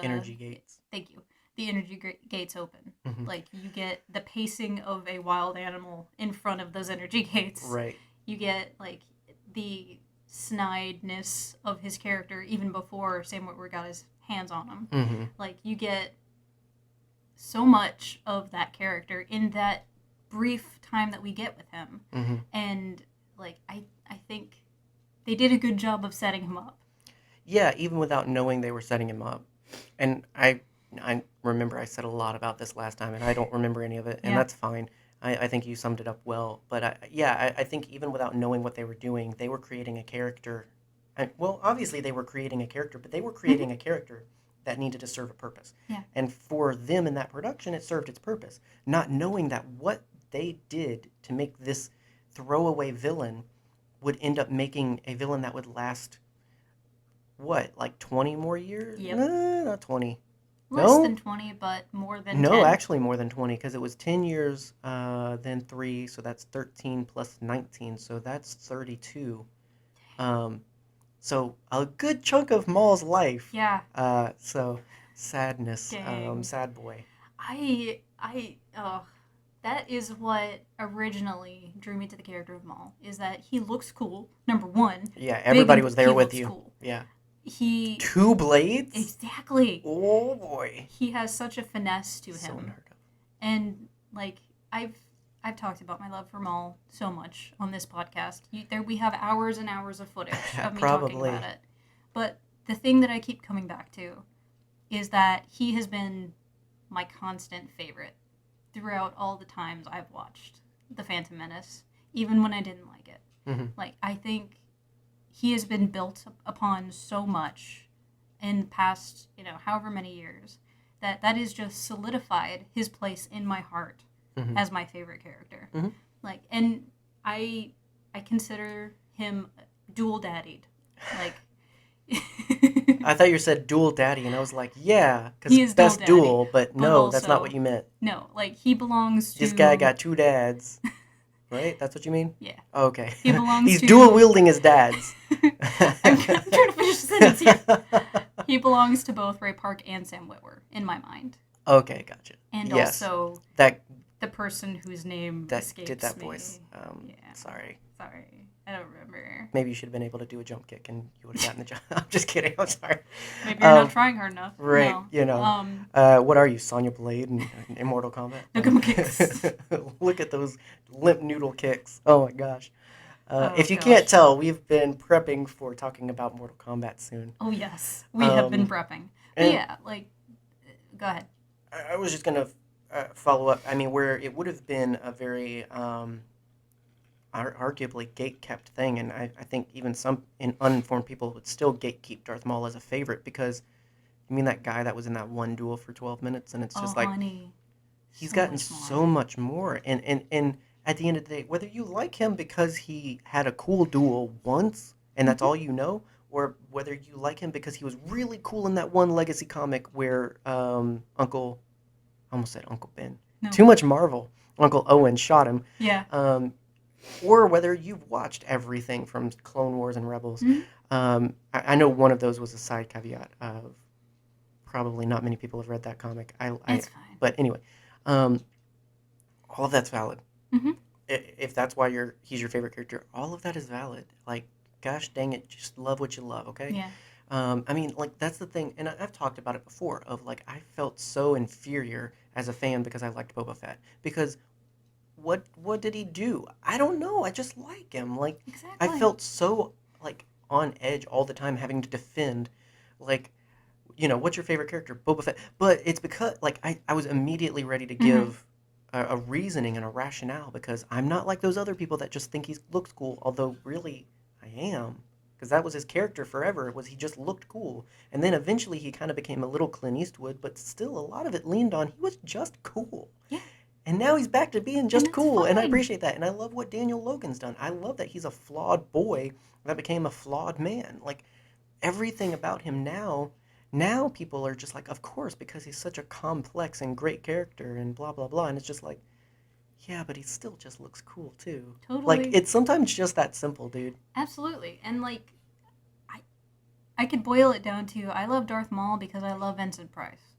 Energy gates. thank you, the energy gates open. Hmm. Like, you get the pacing of a wild animal in front of those energy gates. Right. You get like the snideness of his character even before Sam Witwer got his hands on him. Hmm. Like, you get so much of that character in that brief time that we get with him. Hmm. And like I think they did a good job of setting him up. Yeah, even without knowing they were setting him up. And I I remember I said a lot about this last time, and I don't remember any of it, and Yeah. that's fine. I think you summed it up well. But I think even without knowing what they were doing, they were creating a character. And, well, obviously they were creating a character, but they were Hmm. creating a character that needed to serve a purpose. Yeah. And for them in that production, it served its purpose. Not knowing that what they did to make this throwaway villain would end up making a villain that would last, what, like 20 more years? Yep. Nah, not 20. Less No? than 20, but more than No, 10. actually more than 20 because it was 10 years, then 3, so that's 13 plus 19, so that's 32. Um, so a good chunk of Maul's life. Yeah. So sadness, Dang. sad boy. Oh, that is what originally drew me to the character of Maul, is that he looks cool, number one. Yeah, Big everybody and was there he with looks you. cool. Yeah. He, 2 blades? exactly. Oh boy. He has such a finesse to So him. unheard of. And, like, I've talked about my love for Maul so much on this podcast. We have hours and hours of footage of me talking Probably. about it. But the thing that I keep coming back to is that he has been my constant favorite throughout all the times I've watched The Phantom Menace, even when I didn't like it. Hmm. Like, I think he has been built upon so much in the past, however many years, that is just solidified his place in my heart Hmm. as my favorite character. Hmm. Like, and I consider him dual daddied. Like, I thought you said dual daddy, and I was like, yeah, because he is dual best daddy, duel, but but no, that's not what also you meant. no, like he belongs This guy to got 2 dads, right? That's what you mean? yeah. Okay. He belongs He's dual to. wielding his dads. I'm trying to finish the sentence here. He belongs to both Ray Park and Sam Witwer in my mind, Okay, gotcha. and Yes, also that the person whose name that escapes did that me. voice. Yeah, Sorry. sorry, I don't remember. Maybe you should have been able to do a jump kick, and you would have gotten the job. I'm just kidding. I'm sorry. Maybe you're not Um, trying hard enough. right. No. What are you, Sonya Blade in Mortal Kombat? Look at my kicks. Look at those limp noodle kicks. Oh my gosh. Oh If you can't gosh. tell, we've been prepping for talking about Mortal Kombat soon. Oh yes, we have been Um, prepping. But and yeah, like, go ahead. I was just gonna follow up. I mean, where it would have been a very arguably gate-kept thing, and I think even some uninformed people would still gatekeep Darth Maul as a favorite because you mean that guy that was in that one duel for 12 minutes, and it's Oh just like honey, he's so gotten much more. so much more, and at the end of the day, whether you like him because he had a cool duel once and that's Hmm. all you know, or whether you like him because he was really cool in that one legacy comic where Uncle, I almost said Uncle Ben, No. too much Marvel, Uncle Owen shot him, Yeah. um, or whether you've watched everything from Clone Wars and Rebels. Hmm. I know one of those was a side caveat of probably not many people have read that comic. It's fine. But anyway, um, all of that's valid. Hmm. If that's why he's your favorite character, all of that is valid. Like, gosh dang it, just love what you love, okay? Yeah. I mean, like that's the thing, and I've talked about it before. Of like, I felt so inferior as a fan because I liked Boba Fett. Because what did he do? I don't know. I just like him. Like, I Exactly. felt so like on edge all the time, having to defend, like, what's your favorite character? Boba Fett. But it's because like I was immediately ready to Hmm. give a reasoning and a rationale because I'm not like those other people that just think he looks cool. Although really I am, because that was his character forever. Was he just looked cool, and then eventually he kind of became a little Clint Eastwood, but still a lot of it leaned on he was just cool. Yeah. And now he's back to being And just that's cool, and I fine. appreciate that. And I love what Daniel Logan's done. I love that he's a flawed boy that became a flawed man. Like everything about him now people are just like, of course, because he's such a complex and great character and blah blah blah. And it's just like, yeah, but he still just looks cool too. Like Totally. it's sometimes just that simple, dude. Absolutely. And like, I I could boil it down to I love Darth Maul because I love Vincent Price.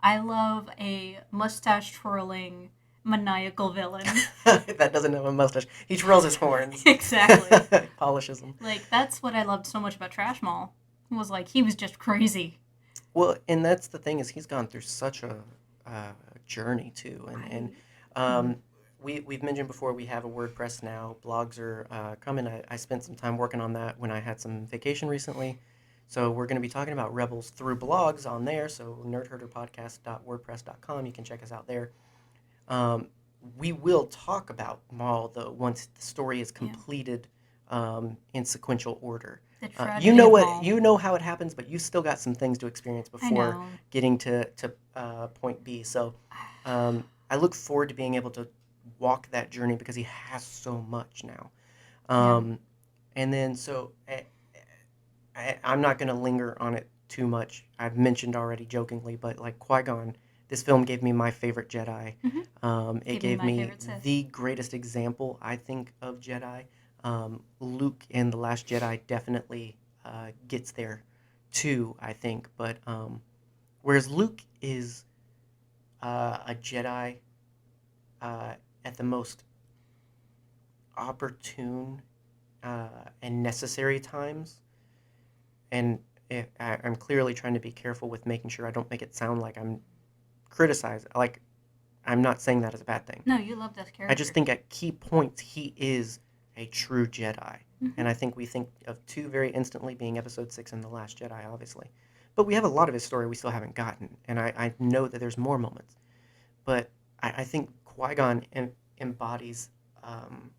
I love a mustache twirling maniacal villain. That doesn't have a mustache. He twirls his horns. Exactly. Polishes them. Like that's what I loved so much about Trash Maul. Was like he was just crazy. Well, and that's the thing is he's gone through such a journey too, and I. Mhm. um, we've mentioned before we have a WordPress now. Blogs are coming. I spent some time working on that when I had some vacation recently. So we're going to be talking about Rebels through blogs on there. So nerdherderpodcast.wordpress.com. You can check us out there. Um, we will talk about Maul though once the story is Yeah. completed in sequential order. The You tragedy know of what, Maul. you know how it happens, but you still got some things to experience I before know. getting to point B. So I look forward to being able to walk that journey because he has so much now. Yeah. Um, and then so I'm not going to linger on it too much. I've mentioned already jokingly, but like Qui-Gon, this film gave me my favorite Jedi. Mm-hmm. It Give me gave my me favorite Sith. the greatest example, I think, of Jedi. Luke in The Last Jedi definitely gets there too, I think. But whereas Luke is a Jedi uh, at the most opportune and necessary times, and I'm clearly trying to be careful with making sure I don't make it sound like I'm criticizing. Like I'm not saying that as a bad thing. No, you love this I just character. think at key points he is a true Jedi, Mm-hmm. and I think we think of two very instantly being Episode 6 and The Last Jedi, obviously, but we have a lot of his story we still haven't gotten, and I know that there's more moments, but I think Qui-Gon embodies um,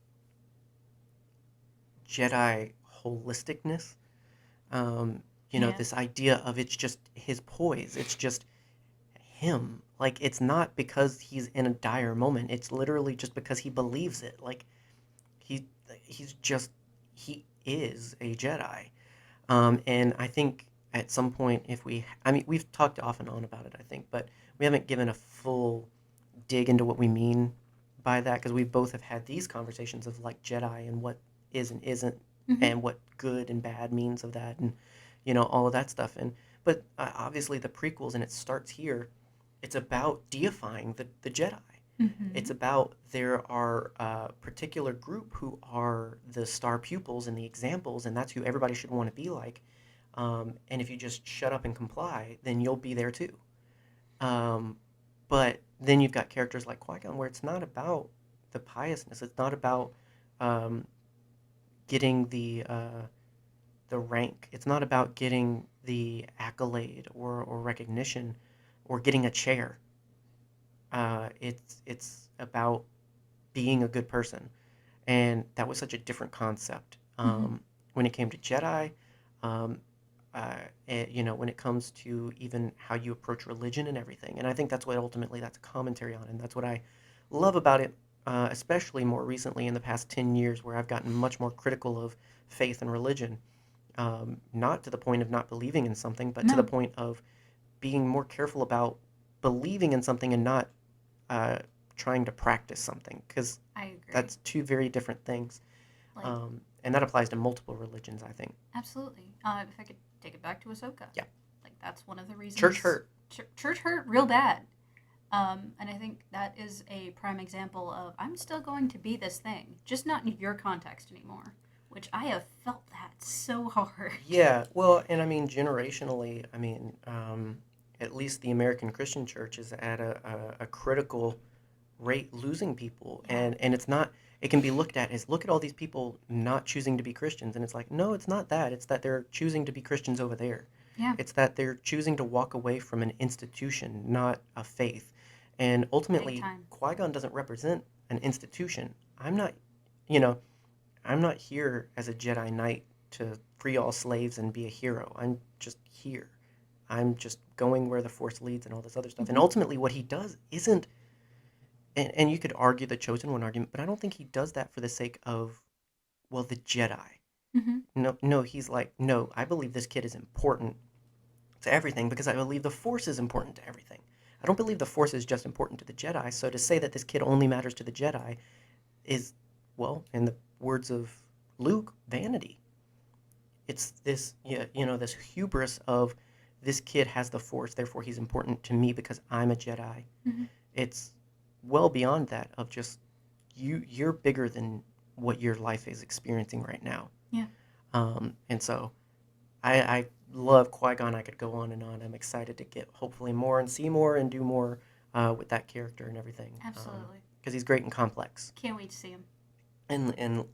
Jedi holisticness. Yeah. This idea of it's just his poise. It's just him. Like it's not because he's in a dire moment. It's literally just because he believes it. Like he he's just he is a Jedi. And I think at some point, if I mean, we've talked off and on about it, I think, but we haven't given a full dig into what we mean by that because we both have had these conversations of like Jedi and what is and isn't, Mm-hmm. and what good and bad means of that, and all of that stuff. And but obviously the prequels, and it starts here. It's about deifying the Jedi. Mm-hmm. It's about there are a particular group who are the star pupils and the examples, and that's who everybody should want to be like. And if you just shut up and comply, then you'll be there too. Um, but then you've got characters like Qui-Gon where it's not about the piousness. It's not about um, getting the rank. It's not about getting the accolade or recognition or getting a chair. It's about being a good person, and that was such a different concept Mm-hmm. when it came to Jedi. Um, when it comes to even how you approach religion and everything, and I think that's what ultimately that's a commentary on, and that's what I love about it, especially more recently in the past 10 years, where I've gotten much more critical of faith and religion, not to the point of not believing in something, but to the No, point of being more careful about believing in something and not uh, trying to practice something, because I agree. that's two very different things. Like, And that applies to multiple religions, I think. absolutely. If I could take it back to Ahsoka, Yeah. like that's one of the Church reasons hurt. church hurt real bad. And I think that is a prime example of I'm still going to be this thing, just not in your context anymore. Which I have felt that so hard. Yeah, well, and I mean, generationally, I mean, at least the American Christian church is at a critical rate losing people. Yeah. And it's not, it can be looked at as look at all these people not choosing to be Christians. And it's like, no, it's not that. It's that they're choosing to be Christians over there. Yeah. It's that they're choosing to walk away from an institution, not a faith. And Big ultimately, time. Qui Gon doesn't represent an institution. You know, I'm not here as a Jedi Knight to free all slaves and be a hero. I'm just here. I'm just going where the Force leads and all this other stuff. And Mm-hmm. ultimately, what he does isn't, and you could argue the chosen one argument, but I don't think he does that for the sake of, well, the Jedi. Mm-hmm. No, no, he's like, no, I believe this kid is important to everything because I believe the Force is important to everything. I don't believe the Force is just important to the Jedi. So to say that this kid only matters to the Jedi is, well, in the words of Luke, vanity. It's this, yeah, this hubris of this kid has the Force, therefore he's important to me because I'm a Jedi. Mm-hmm. It's well beyond that of just you're bigger than what your life is experiencing right now. Yeah. And so I love Qui-Gon. I could go on and on. I'm excited to get hopefully more and see more and do more with that character and everything. Absolutely. Because he's great and complex. Can't wait to see him. And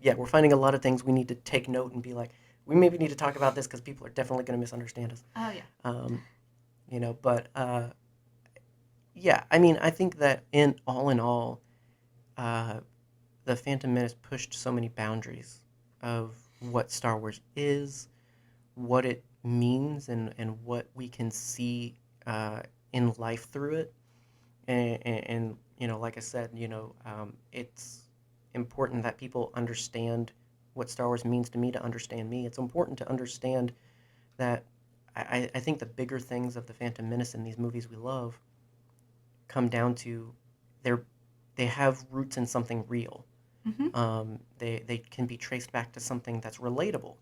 yeah, we're finding a lot of things we need to take note and be like, we maybe need to talk about this because people are definitely going to misunderstand us. Oh yeah. Um, but yeah, I mean, I think that in all, uh, the Phantom Menace pushed so many boundaries of what Star Wars is, what it means, and what we can see in life through it. And like I said, it's important that people understand what Star Wars means to me to understand me. It's important to understand that I think the bigger things of the Phantom Menace in these movies we love come down to they're they have roots in something real. Mm-hmm. They can be traced back to something that's relatable,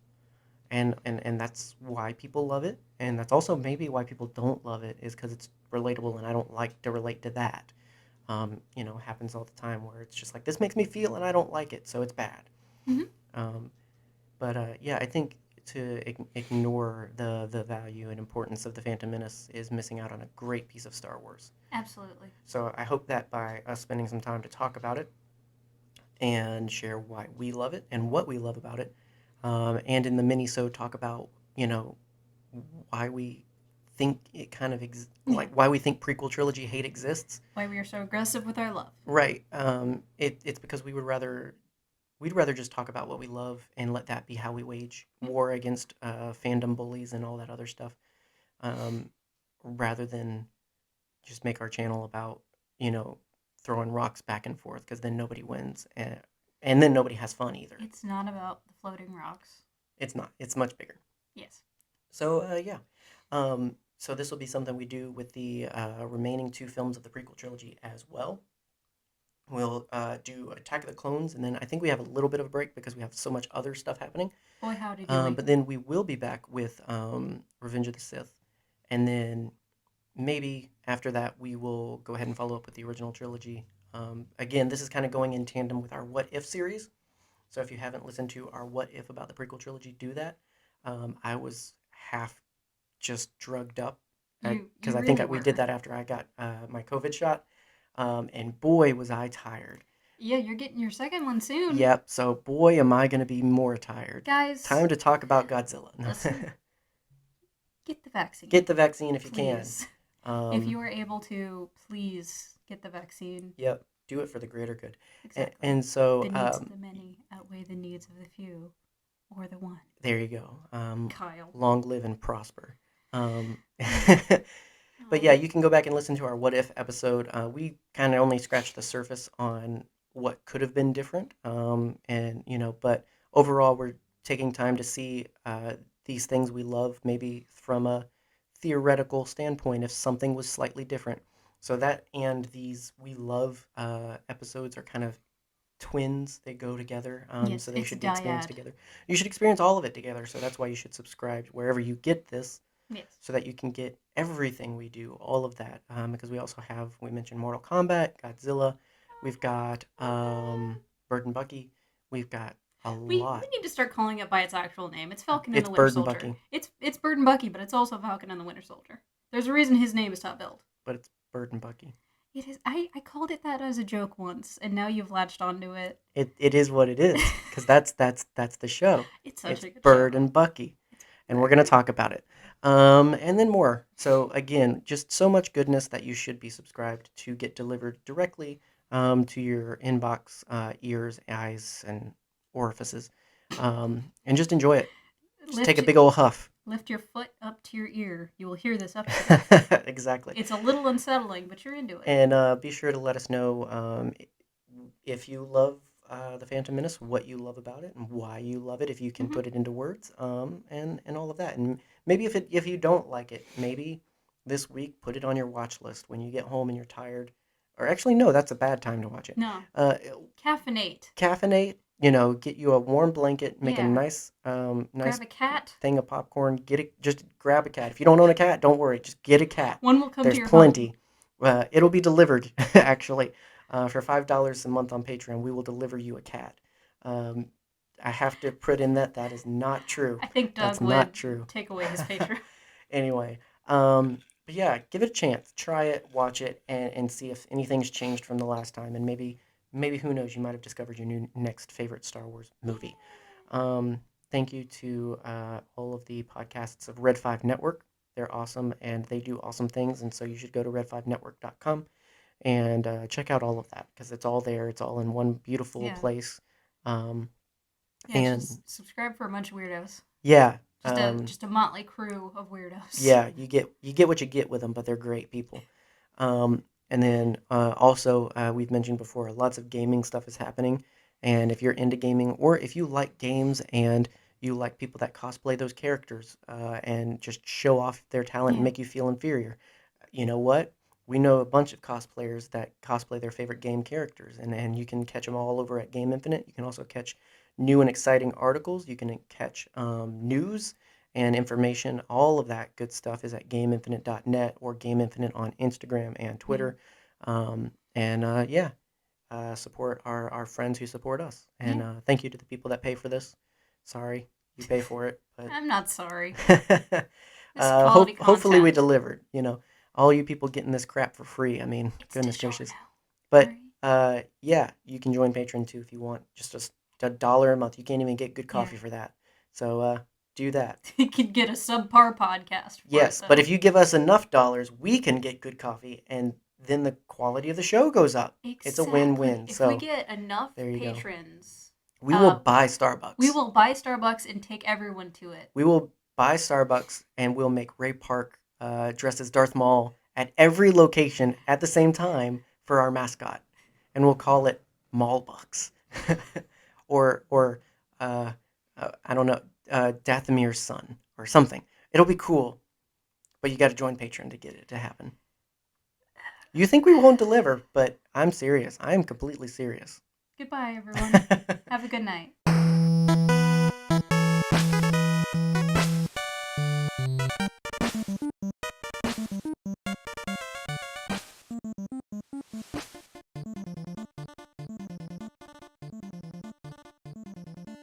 and that's why people love it, and that's also maybe why people don't love it is because it's relatable, and I don't like to relate to that. Happens all the time where it's just like this makes me feel, and I don't like it, so it's bad. Mm-hmm. Um, but yeah, I think to ignore the value and importance of the Phantom Menace is missing out on a great piece of Star Wars. Absolutely. So I hope that by us spending some time to talk about it and share why we love it and what we love about it, and in the mini-so talk about why we think it kind of Yeah. why we think prequel trilogy hate exists. Why we are so aggressive with our love. Right. It's because we'd rather just talk about what we love and let that be how we wage war against fandom bullies and all that other stuff, um, rather than just make our channel about you know throwing rocks back and forth because then nobody wins and then nobody has fun either. It's not about the floating rocks. It's not. It's much bigger. Yes. So yeah. So this will be something we do with the remaining two films of the prequel trilogy as well. We'll do Attack of the Clones, and then I think we have a little bit of a break because we have so much other stuff happening. Boy, howdy do we. But then we will be back with Revenge of the Sith, and then maybe after that we will go ahead and follow up with the original trilogy. Again, this is kind of going in tandem with our What If series. So if you haven't listened to our What If about the prequel trilogy, do that. I was half just drugged up because You I think really we did were. that after I got my COVID shot, and boy was I tired. Yeah, you're getting your second one soon. Yep. So boy, am I going to be more tired. Guys, Time to talk about Godzilla. listen. Get the vaccine. Get the vaccine if you please. can. If you are able to, please get the vaccine. Yep. Do it for the greater good. Exactly. And so the needs of the many outweigh the needs of the few, or the one. There you go. Kyle. Long live and prosper. But yeah, you can go back and listen to our What If episode. We kind of only scratched the surface on what could have been different. But overall, we're taking time to see these things we love maybe from a theoretical standpoint if something was slightly different. So that and these we love episodes are kind of twins. They go together. Yes, So they it's should be experienced dyad. together. You should experience all of it together. So that's why you should subscribe wherever you get this Yes. so that you can get everything we do, all of that. Because we also we mentioned Mortal Kombat, Godzilla, we've got Bird and Bucky, we've got a We lot. need to start calling it by its actual name. It's Falcon and It's the Winter Bird and Soldier. Bucky, It's Bird and Bucky, but it's also Falcon and the Winter Soldier. There's a reason his name is top billed. but it's Bird and Bucky. It is. I called it that as a joke once, and now you've latched onto it. It is what it is because that's the show. It's such a good Bird show. and Bucky, and we're gonna talk about it. And then more. So again, just so much goodness that you should be subscribed to get delivered directly to your inbox, ears, eyes, and orifices, and just enjoy it. Just take a big old huff. Lift your foot up to your ear. You will hear this episode. Exactly. It's a little unsettling, but you're into it. And be sure to let us know if you love the Phantom Menace, what you love about it, and why you love it. If you can put it into words, and all of that. And maybe if you don't like it, maybe this week put it on your watch list when you get home and you're tired. Or actually, no, that's a bad time to watch it. No. Caffeinate. Caffeinate. Get you a warm blanket, make a nice grab a cat, thing of popcorn. Just grab a cat. If you don't own a cat, don't worry, just get a cat. One will come to your home. There's plenty. It'll be delivered actually for $5 a month on Patreon. We will deliver you a cat. I have to put in that is not true. I think Doug would take away his Patreon. Anyway, but yeah, give it a chance. Try it, watch it, and see if anything's changed from the last time, and maybe who knows, you might have discovered your new next favorite Star Wars movie. thank you to all of the podcasts of Red5 Network. They're awesome and they do awesome things. And so you should go to red5network.com and check out all of that because it's all there. It's all in one beautiful Yeah. place. Um, Yeah, and just subscribe for a bunch of weirdos. yeah, Just a motley crew of weirdos. yeah, you get what you get with them, but they're great people. And then also, we've mentioned before, lots of gaming stuff is happening. And if you're into gaming, or if you like games and you like people that cosplay those characters and just show off their talent and Yeah. make you feel inferior, you know what? We know a bunch of cosplayers that cosplay their favorite game characters, and you can catch them all over at Game Infinite. You can also catch new and exciting articles. You can catch news and information. All of that good stuff is at GameInfinite.net or Game Infinite on Instagram and Yeah. Twitter. And yeah, support our friends who support us. And Yeah. thank you to the people that pay for this. Sorry, you pay for it, but I'm not sorry. This is quality hopefully we content. delivered. All you people getting this crap for free. I mean, It's goodness gracious. DiGiorno. But Right? yeah, you can join Patreon too if you want. Just a dollar a month. You can't even get good Yeah. coffee for that. So do that. You could get a subpar podcast for it Yes, but though. if you give us enough dollars, we can get good coffee, and then the quality of the show goes up. It's a Exactly. win-win. If we So get enough there you go. patrons, We will uh, buy we Starbucks. will buy Starbucks and take everyone to it. We will buy Starbucks, and we'll make Ray Park dressed as Darth Maul at every location at the same time for our mascot, and we'll call it Maulbucks, or uh, I don't know, Dathomir's son or something. It'll be cool, but you got to join Patreon to get it to happen. You think we won't deliver, but I'm serious. I am completely serious. Goodbye, everyone. Have a good night.